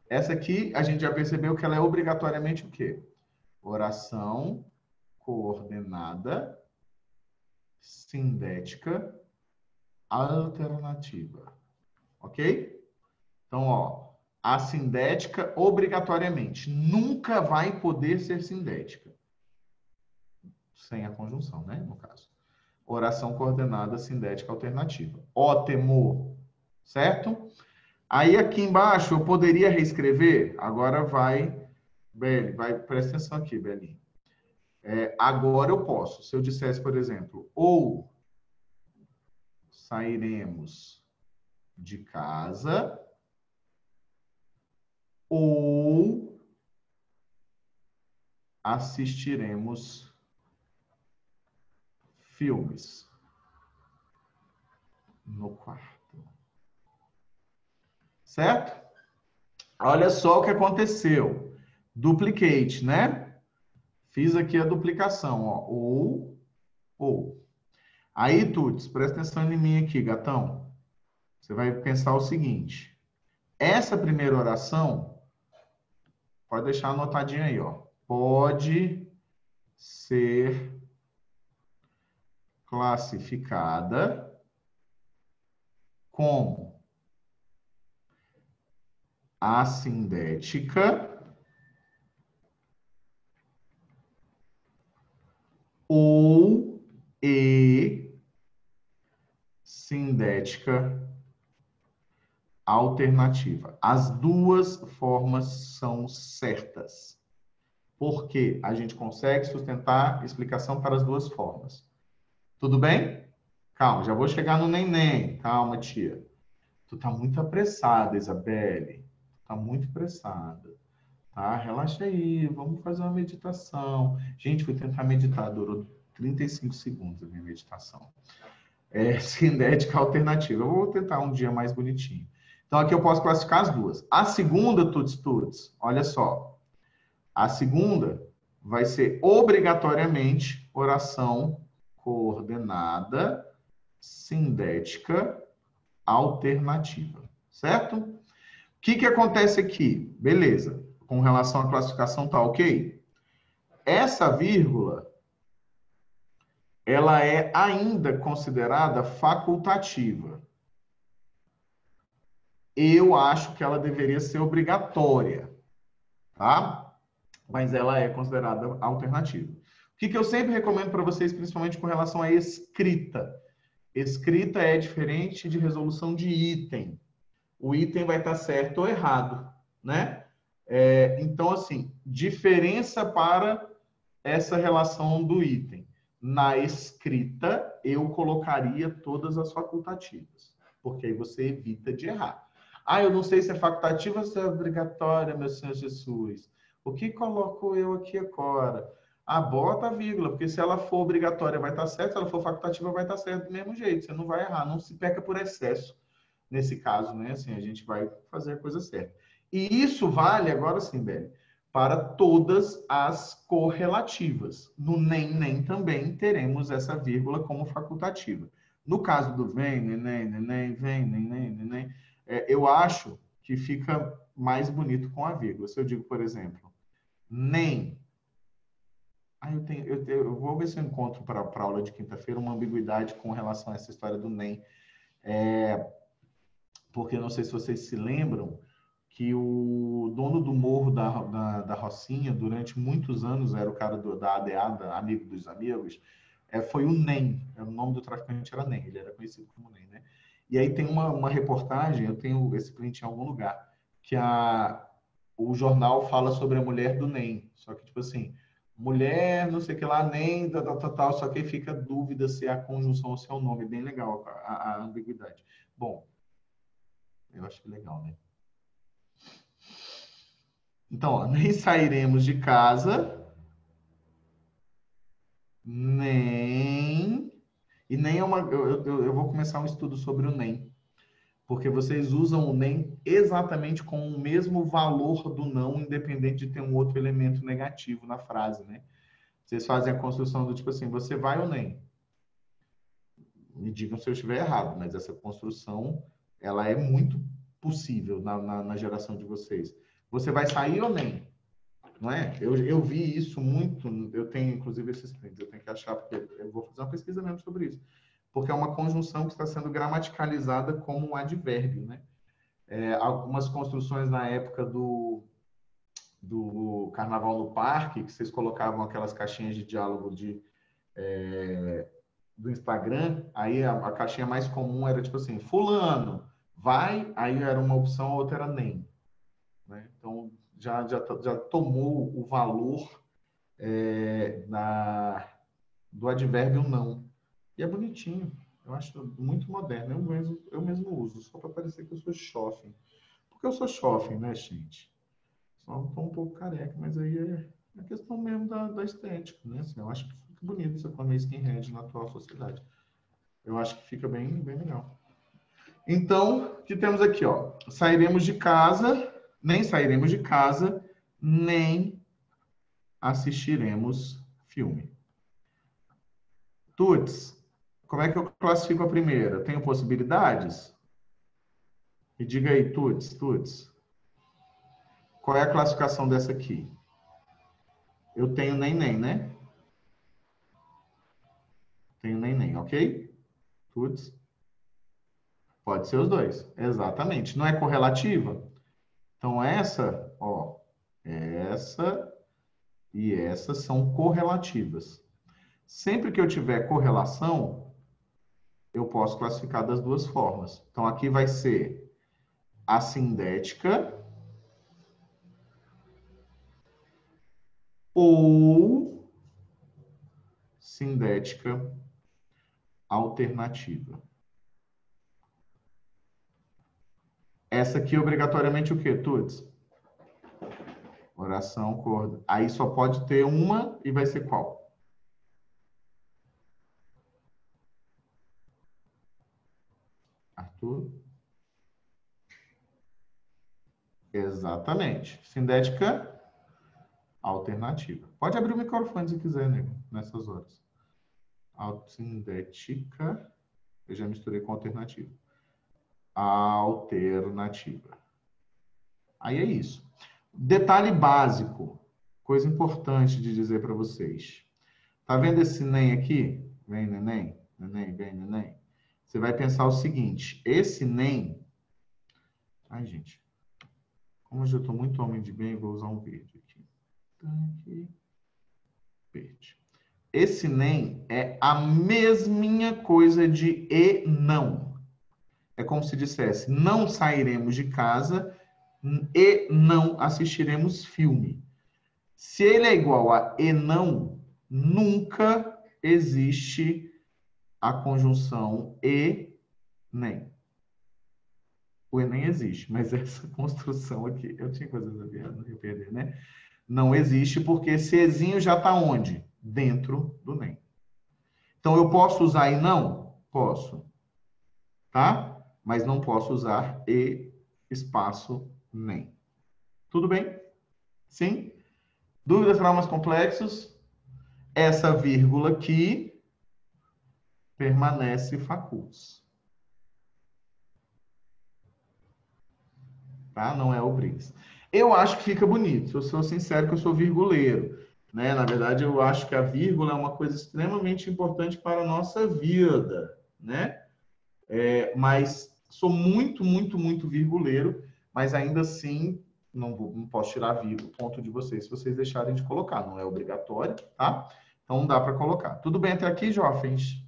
essa aqui a gente já percebeu que ela é obrigatoriamente o quê? Oração coordenada sindética alternativa, ok? Então, ó, a sindética obrigatoriamente nunca vai poder ser sindética. Sem a conjunção, né? No caso. Oração coordenada sindética alternativa. Ótimo. Certo? Aí aqui embaixo eu poderia reescrever. Agora vai, Beli, presta atenção aqui, Belinho. Agora eu posso. Se eu dissesse, por exemplo, ou sairemos de casa, ou assistiremos filmes no quarto. Certo? Olha só o que aconteceu. Duplicate, né? Fiz aqui a duplicação, ó. Ou. Aí, Tuts, presta atenção em mim aqui, gatão. Você vai pensar o seguinte. Essa primeira oração, pode deixar anotadinho aí, ó. Pode ser classificada como assindética ou sindética alternativa. As duas formas são certas. Porque a gente consegue sustentar a explicação para as duas formas. Tudo bem? Calma, já vou chegar no neném. Calma, tia. Tu tá muito apressada, Isabelle. Tá muito apressada. Tá? Relaxa aí, vamos fazer uma meditação. Gente, fui tentar meditar, durou 35 segundos a minha meditação. Cinética alternativa. Eu vou tentar um dia mais bonitinho. Então, aqui eu posso classificar as duas. A segunda, Tuts, olha só. A segunda vai ser obrigatoriamente oração coordenada sindética alternativa. Certo? O que acontece aqui? Beleza. Com relação à classificação, tá ok? Essa vírgula, ela é ainda considerada facultativa. Eu acho que ela deveria ser obrigatória, tá? Mas ela é considerada alternativa. O que eu sempre recomendo para vocês, principalmente com relação à escrita? Escrita é diferente de resolução de item. O item vai estar certo ou errado, né? Então, assim, diferença para essa relação do item. Na escrita, eu colocaria todas as facultativas, porque aí você evita de errar. Ah, eu não sei se é facultativa ou se é obrigatória, meu Senhor Jesus. O que coloco eu aqui agora? Ah, bota a vírgula, porque se ela for obrigatória vai estar certo, se ela for facultativa vai estar certo do mesmo jeito, você não vai errar, não se peca por excesso nesse caso, né? Assim, a gente vai fazer a coisa certa. E isso vale, agora sim, Beli, para todas as correlativas. No nem também teremos essa vírgula como facultativa. No caso do vem, neném, vem, neném, eu acho que fica mais bonito com a vírgula. Se eu digo, por exemplo, nem. Eu vou ver se eu encontro para a aula de quinta-feira uma ambiguidade com relação a essa história do nem. Porque não sei se vocês se lembram que o dono do morro da Rocinha, durante muitos anos, era o cara da ADA, amigo dos amigos, foi o NEM, o nome do traficante era NEM, ele era conhecido como NEM, né? E aí tem uma reportagem, eu tenho esse print em algum lugar, que o jornal fala sobre a mulher do NEM, só que tipo assim, mulher, não sei o que lá, NEM, tal, só que aí fica dúvida se é a conjunção ou se é o nome, bem legal a ambiguidade. Bom, eu acho que legal, né? Então, ó, nem sairemos de casa, nem. E nem é uma. Eu vou começar um estudo sobre o nem. Porque vocês usam o nem exatamente com o mesmo valor do não, independente de ter um outro elemento negativo na frase, né? Vocês fazem a construção do tipo assim, você vai ou nem? Me digam se eu estiver errado, mas essa construção, ela é muito possível na geração de vocês. Você vai sair ou nem? Não é? Eu vi isso muito, eu tenho inclusive esses prints, eu tenho que achar, porque eu vou fazer uma pesquisa mesmo sobre isso. Porque é uma conjunção que está sendo gramaticalizada como um advérbio, né? Algumas construções na época do Carnaval no Parque, que vocês colocavam aquelas caixinhas de diálogo do Instagram, aí a caixinha mais comum era tipo assim, fulano, vai, aí era uma opção, a outra era nem. Né? Então, já tomou o valor do advérbio não. E é bonitinho. Eu acho muito moderno. Eu mesmo uso, só para parecer que eu sou chofem. Porque eu sou chofem, né, gente? Só estou um pouco careca, mas aí é questão mesmo da estética, né? Assim, eu acho que fica bonito você comer skinhead na atual sociedade. Eu acho que fica bem, bem legal. Então, o que temos aqui, ó? Sairemos de casa, nem sairemos de casa, nem assistiremos filme. Tuts, como é que eu classifico a primeira? Tenho possibilidades? Me diga aí, Tuts. Qual é a classificação dessa aqui? Eu tenho nem, né? Tenho nem, ok? Tuts. Pode ser os dois. Exatamente. Não é correlativa? Então, essa e essa são correlativas. Sempre que eu tiver correlação, eu posso classificar das duas formas. Então, aqui vai ser assindética ou sindética alternativa. Essa aqui, obrigatoriamente, o quê, Tuts? Oração, corda. Aí só pode ter uma e vai ser qual? Arthur? Exatamente. Sindética alternativa. Pode abrir o microfone se quiser, nego, nessas horas. Sindética. Eu já misturei com alternativa. Alternativa. Aí é isso. Detalhe básico, coisa importante de dizer para vocês. Tá vendo esse nem aqui? Vem, neném, neném, vem, neném. Você vai pensar o seguinte, esse nem... Ai, gente. Como eu já estou muito homem de bem, vou usar um verde aqui. Aqui. Verde. esse nem é a mesminha coisa de e não. É como se dissesse, não sairemos de casa e não assistiremos filme. Se ele é igual a e não, nunca existe a conjunção e nem. O Enem existe, mas essa construção aqui, eu tinha coisas a ver, não ia perder, né? Não existe porque esse ezinho já está onde? Dentro do nem. Então, eu posso usar e não? Posso, tá? Mas não posso usar e espaço nem. Tudo bem? Sim? Dúvidas, traumas complexos? Essa vírgula aqui permanece facultas. Tá? Não é o Briggs. Eu acho que fica bonito. Eu sou sincero que eu sou virguleiro. Né? Na verdade, eu acho que a vírgula é uma coisa extremamente importante para a nossa vida. Né? Mas sou muito, muito, muito virguleiro, mas ainda assim não posso tirar o ponto de vocês se vocês deixarem de colocar. Não é obrigatório, tá? Então não dá para colocar. Tudo bem até aqui, jovens?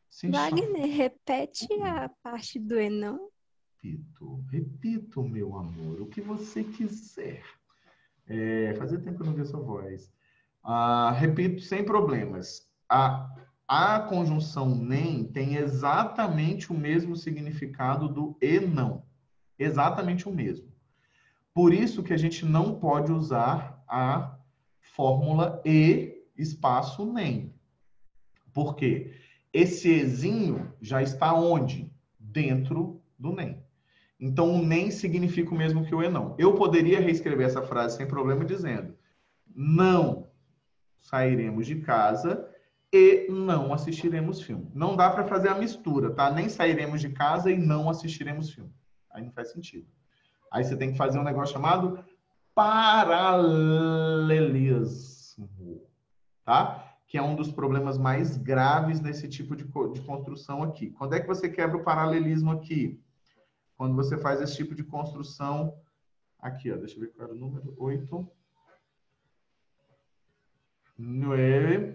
Sim, Wagner, repete a parte do e não. Repito, meu amor, o que você quiser. Fazia tempo que eu não vi sua voz. Repito sem problemas. A conjunção nem tem exatamente o mesmo significado do e não. Exatamente o mesmo. Por isso que a gente não pode usar a fórmula e espaço nem. Por quê? Esse ezinho já está onde? Dentro do nem. Então, o nem significa o mesmo que o e não. Eu poderia reescrever essa frase sem problema dizendo: não sairemos de casa e não assistiremos filme. Não dá para fazer a mistura, tá? Nem sairemos de casa e não assistiremos filme. Aí não faz sentido. Aí você tem que fazer um negócio chamado paralelismo, tá? Que é um dos problemas mais graves nesse tipo de construção aqui. Quando é que você quebra o paralelismo aqui? Quando você faz esse tipo de construção aqui, ó, deixa eu ver qual era o número, 8.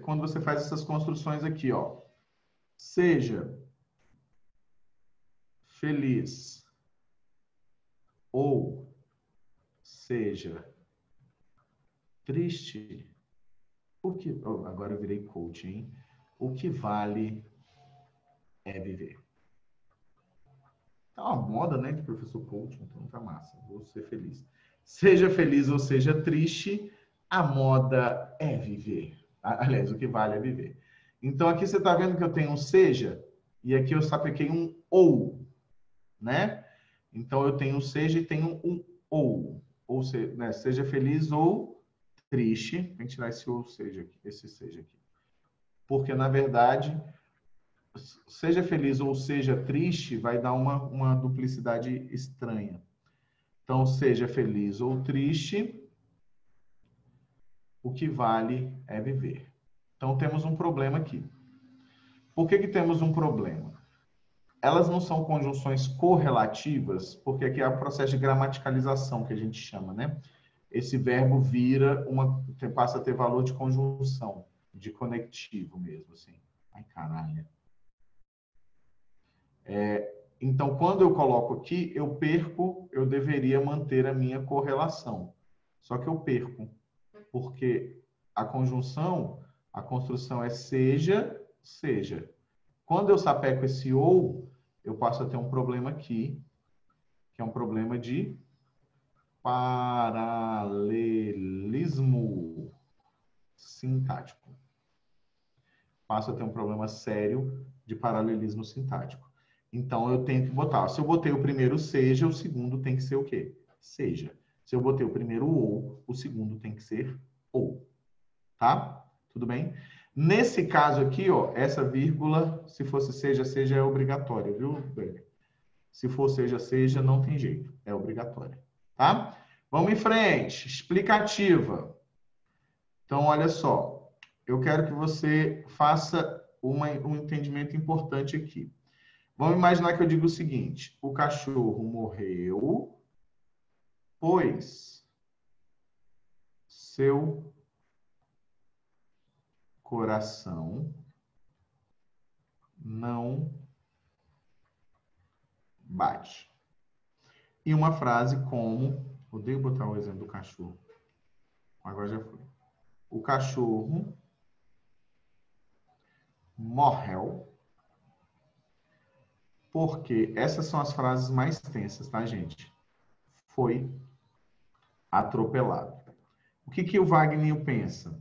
Quando você faz essas construções aqui, ó. Seja feliz ou seja triste. Agora eu virei coach, hein? O que vale é viver. Tá uma moda, né, de professor coach, então tá massa. Vou ser feliz. Seja feliz ou seja triste, a moda é viver. Aliás, o que vale é viver. Então, aqui você está vendo que eu tenho um seja, e aqui eu sapequei um ou, né? Então, eu tenho um seja e tenho um ou. Ou seja, né? Seja feliz ou triste. Tem que tirar esse ou seja aqui, esse seja aqui. Porque, na verdade, seja feliz ou seja triste, vai dar uma duplicidade estranha. Então, seja feliz ou triste, o que vale é viver. Então, temos um problema aqui. Por que temos um problema? Elas não são conjunções correlativas, porque aqui é o processo de gramaticalização que a gente chama, né? Esse verbo passa a ter valor de conjunção, de conectivo mesmo, assim. Ai, caralho. Então, quando eu coloco aqui, eu deveria manter a minha correlação. Só que eu perco, porque a construção é seja, seja. Quando eu sapeco esse ou, eu passo a ter um problema aqui, que é um problema de paralelismo sintático. Passo a ter um problema sério de paralelismo sintático. Então, eu tenho que botar. Se eu botei o primeiro seja, o segundo tem que ser o quê? Seja. Se eu botei o primeiro ou, o segundo tem que ser ou. Tá? Tudo bem? Nesse caso aqui, ó, essa vírgula, se fosse seja, seja, é obrigatória, viu, Berger? Se for seja, seja, não tem jeito. É obrigatória. Tá? Vamos em frente. Explicativa. Então, olha só. Eu quero que você faça um entendimento importante aqui. Vamos imaginar que eu digo o seguinte: o cachorro morreu, pois seu coração não bate. E uma frase como, odeio botar o exemplo do cachorro, agora já foi. O cachorro morreu, porque essas são as frases mais tensas, tá, gente? Foi atropelado. O que o Wagner pensa?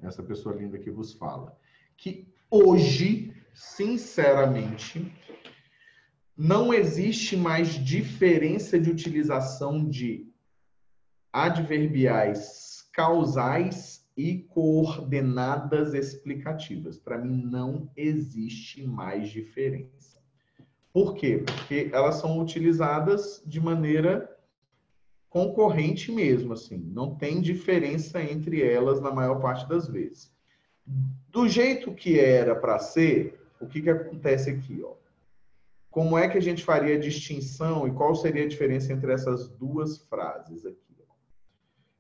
Essa pessoa linda que vos fala. Que hoje, sinceramente, não existe mais diferença de utilização de adverbiais causais e coordenadas explicativas. Para mim, não existe mais diferença. Por quê? Porque elas são utilizadas de maneira concorrente mesmo, assim. Não tem diferença entre elas na maior parte das vezes. Do jeito que era para ser, o que acontece aqui, ó? Como é que a gente faria a distinção e qual seria a diferença entre essas duas frases aqui?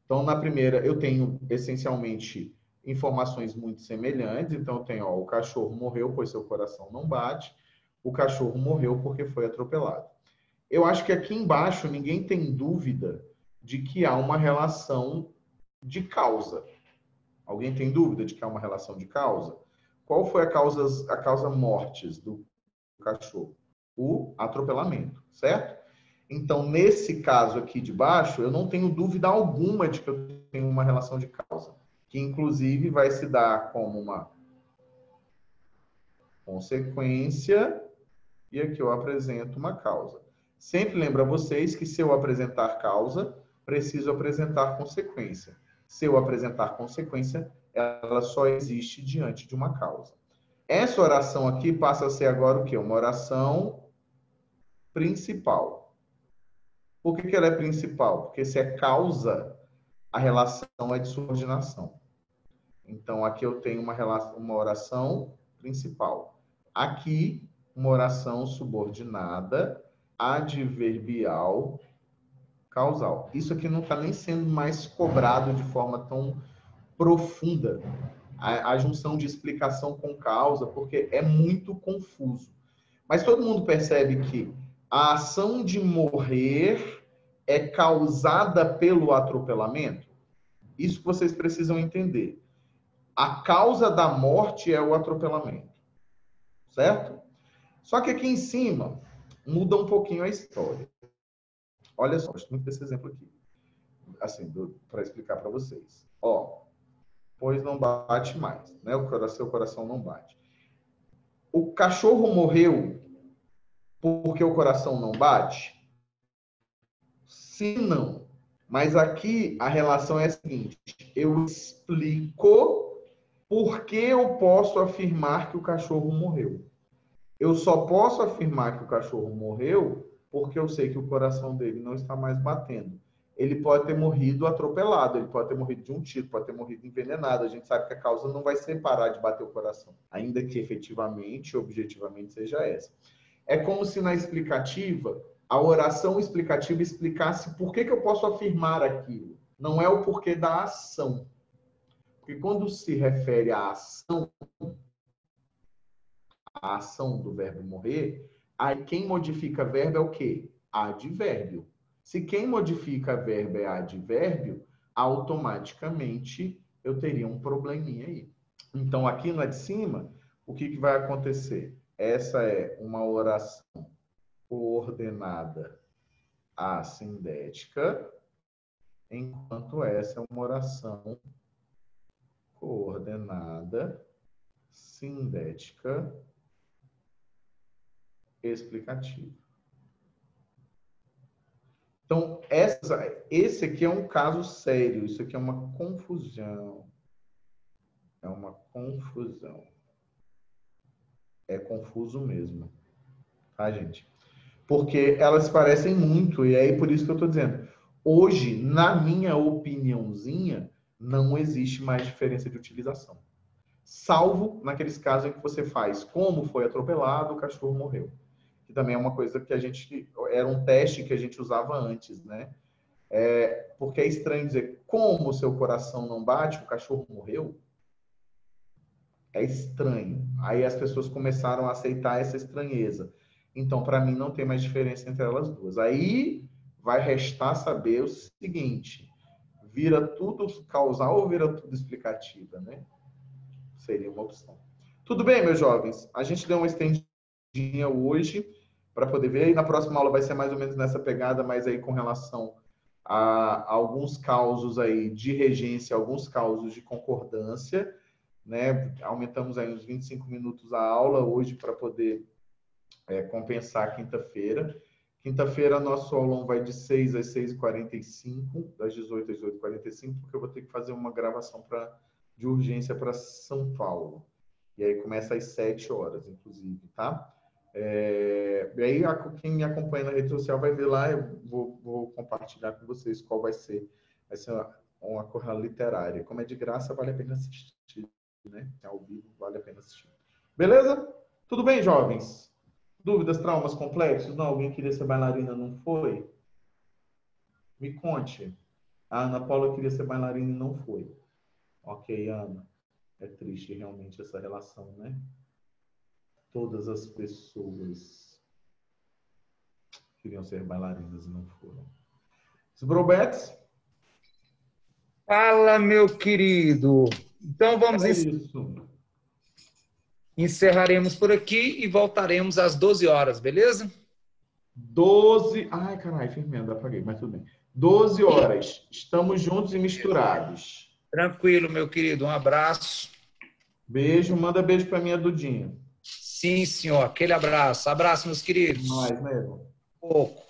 Então, na primeira, eu tenho essencialmente informações muito semelhantes. Então, eu tenho, ó, o cachorro morreu pois seu coração não bate. O cachorro morreu porque foi atropelado. Eu acho que aqui embaixo ninguém tem dúvida de que há uma relação de causa. Alguém tem dúvida de que há uma relação de causa? Qual foi a causa mortis do cachorro? O atropelamento, certo? Então, nesse caso aqui de baixo, eu não tenho dúvida alguma de que eu tenho uma relação de causa, que inclusive vai se dar como uma consequência, e aqui eu apresento uma causa. Sempre lembro a vocês que se eu apresentar causa, preciso apresentar consequência. Se eu apresentar consequência, ela só existe diante de uma causa. Essa oração aqui passa a ser agora o quê? Uma oração principal. Por que ela é principal? Porque se é causa, a relação é de subordinação. Então, aqui eu tenho uma oração principal. Aqui, uma oração subordinada, adverbial, causal. Isso aqui não está nem sendo mais cobrado de forma tão profunda. A junção de explicação com causa, porque é muito confuso. Mas todo mundo percebe que a ação de morrer é causada pelo atropelamento? Isso que vocês precisam entender. A causa da morte é o atropelamento. Certo? Só que aqui em cima, muda um pouquinho a história. Olha só, gosto muito desse exemplo aqui. Assim, para explicar para vocês. Ó, pois não bate mais, né? Seu coração não bate. O cachorro morreu porque o coração não bate? Sim, não. Mas aqui a relação é a seguinte: eu explico por que eu posso afirmar que o cachorro morreu. Eu só posso afirmar que o cachorro morreu porque eu sei que o coração dele não está mais batendo. Ele pode ter morrido atropelado, ele pode ter morrido de um tiro, pode ter morrido envenenado. A gente sabe que a causa não vai ser parar de bater o coração, ainda que efetivamente, objetivamente, seja essa. É como se na explicativa, a oração explicativa explicasse por que eu posso afirmar aquilo. Não é o porquê da ação. Porque quando se refere à ação, a ação do verbo morrer, aí quem modifica verbo é o quê? Advérbio. Se quem modifica verbo é advérbio, automaticamente eu teria um probleminha aí. Então, aqui na de cima, o que vai acontecer? Essa é uma oração coordenada assindética, enquanto essa é uma oração coordenada sindética explicativa. Então, esse aqui é um caso sério, isso aqui é uma confusão. É uma confusão. É confuso mesmo. Tá, gente? Porque elas parecem muito, e aí por isso que eu estou dizendo. Hoje, na minha opiniãozinha, não existe mais diferença de utilização. Salvo naqueles casos em que você faz como foi atropelado, o cachorro morreu. Que também é uma coisa que a gente... Era um teste que a gente usava antes, né? Porque é estranho dizer como o seu coração não bate, o cachorro morreu. é estranho. Aí as pessoas começaram a aceitar essa estranheza. Então, para mim, não tem mais diferença entre elas duas. Aí vai restar saber o seguinte: vira tudo causal ou vira tudo explicativa, né? Seria uma opção. Tudo bem, meus jovens? A gente deu uma estendidinha hoje para poder ver. E na próxima aula vai ser mais ou menos nessa pegada, mas aí com relação a alguns causos aí de regência, alguns causos de concordância, né? Aumentamos aí uns 25 minutos a aula hoje para poder compensar quinta-feira. Quinta-feira, nosso aulão vai de 6 às 6h45, das 18 às 18h45, porque eu vou ter que fazer uma gravação de urgência para São Paulo. E aí começa às 7 horas, inclusive, tá? E aí, quem me acompanha na rede social vai ver lá, eu vou compartilhar com vocês qual vai ser. Vai ser uma corrida literária. Como é de graça, vale a pena assistir, né? É ao vivo, vale a pena assistir. Beleza? Tudo bem, jovens? Dúvidas, traumas complexos? Não, alguém queria ser bailarina, não foi? Me conte. A Ana Paula queria ser bailarina e não foi. Ok, Ana. É triste realmente essa relação, né? Todas as pessoas queriam ser bailarinas e não foram. Brobetes? Fala, meu querido. Então vamos isso. Encerraremos por aqui e voltaremos às 12 horas, beleza? 12. Ai, caralho, firmeza, apaguei, mas tudo bem. 12 horas. Estamos juntos e misturados. Tranquilo, meu querido. Um abraço. Beijo. Manda beijo para minha Dudinha. Sim, senhor. Aquele abraço. Abraço, meus queridos. Mais, né, Evo? Pouco.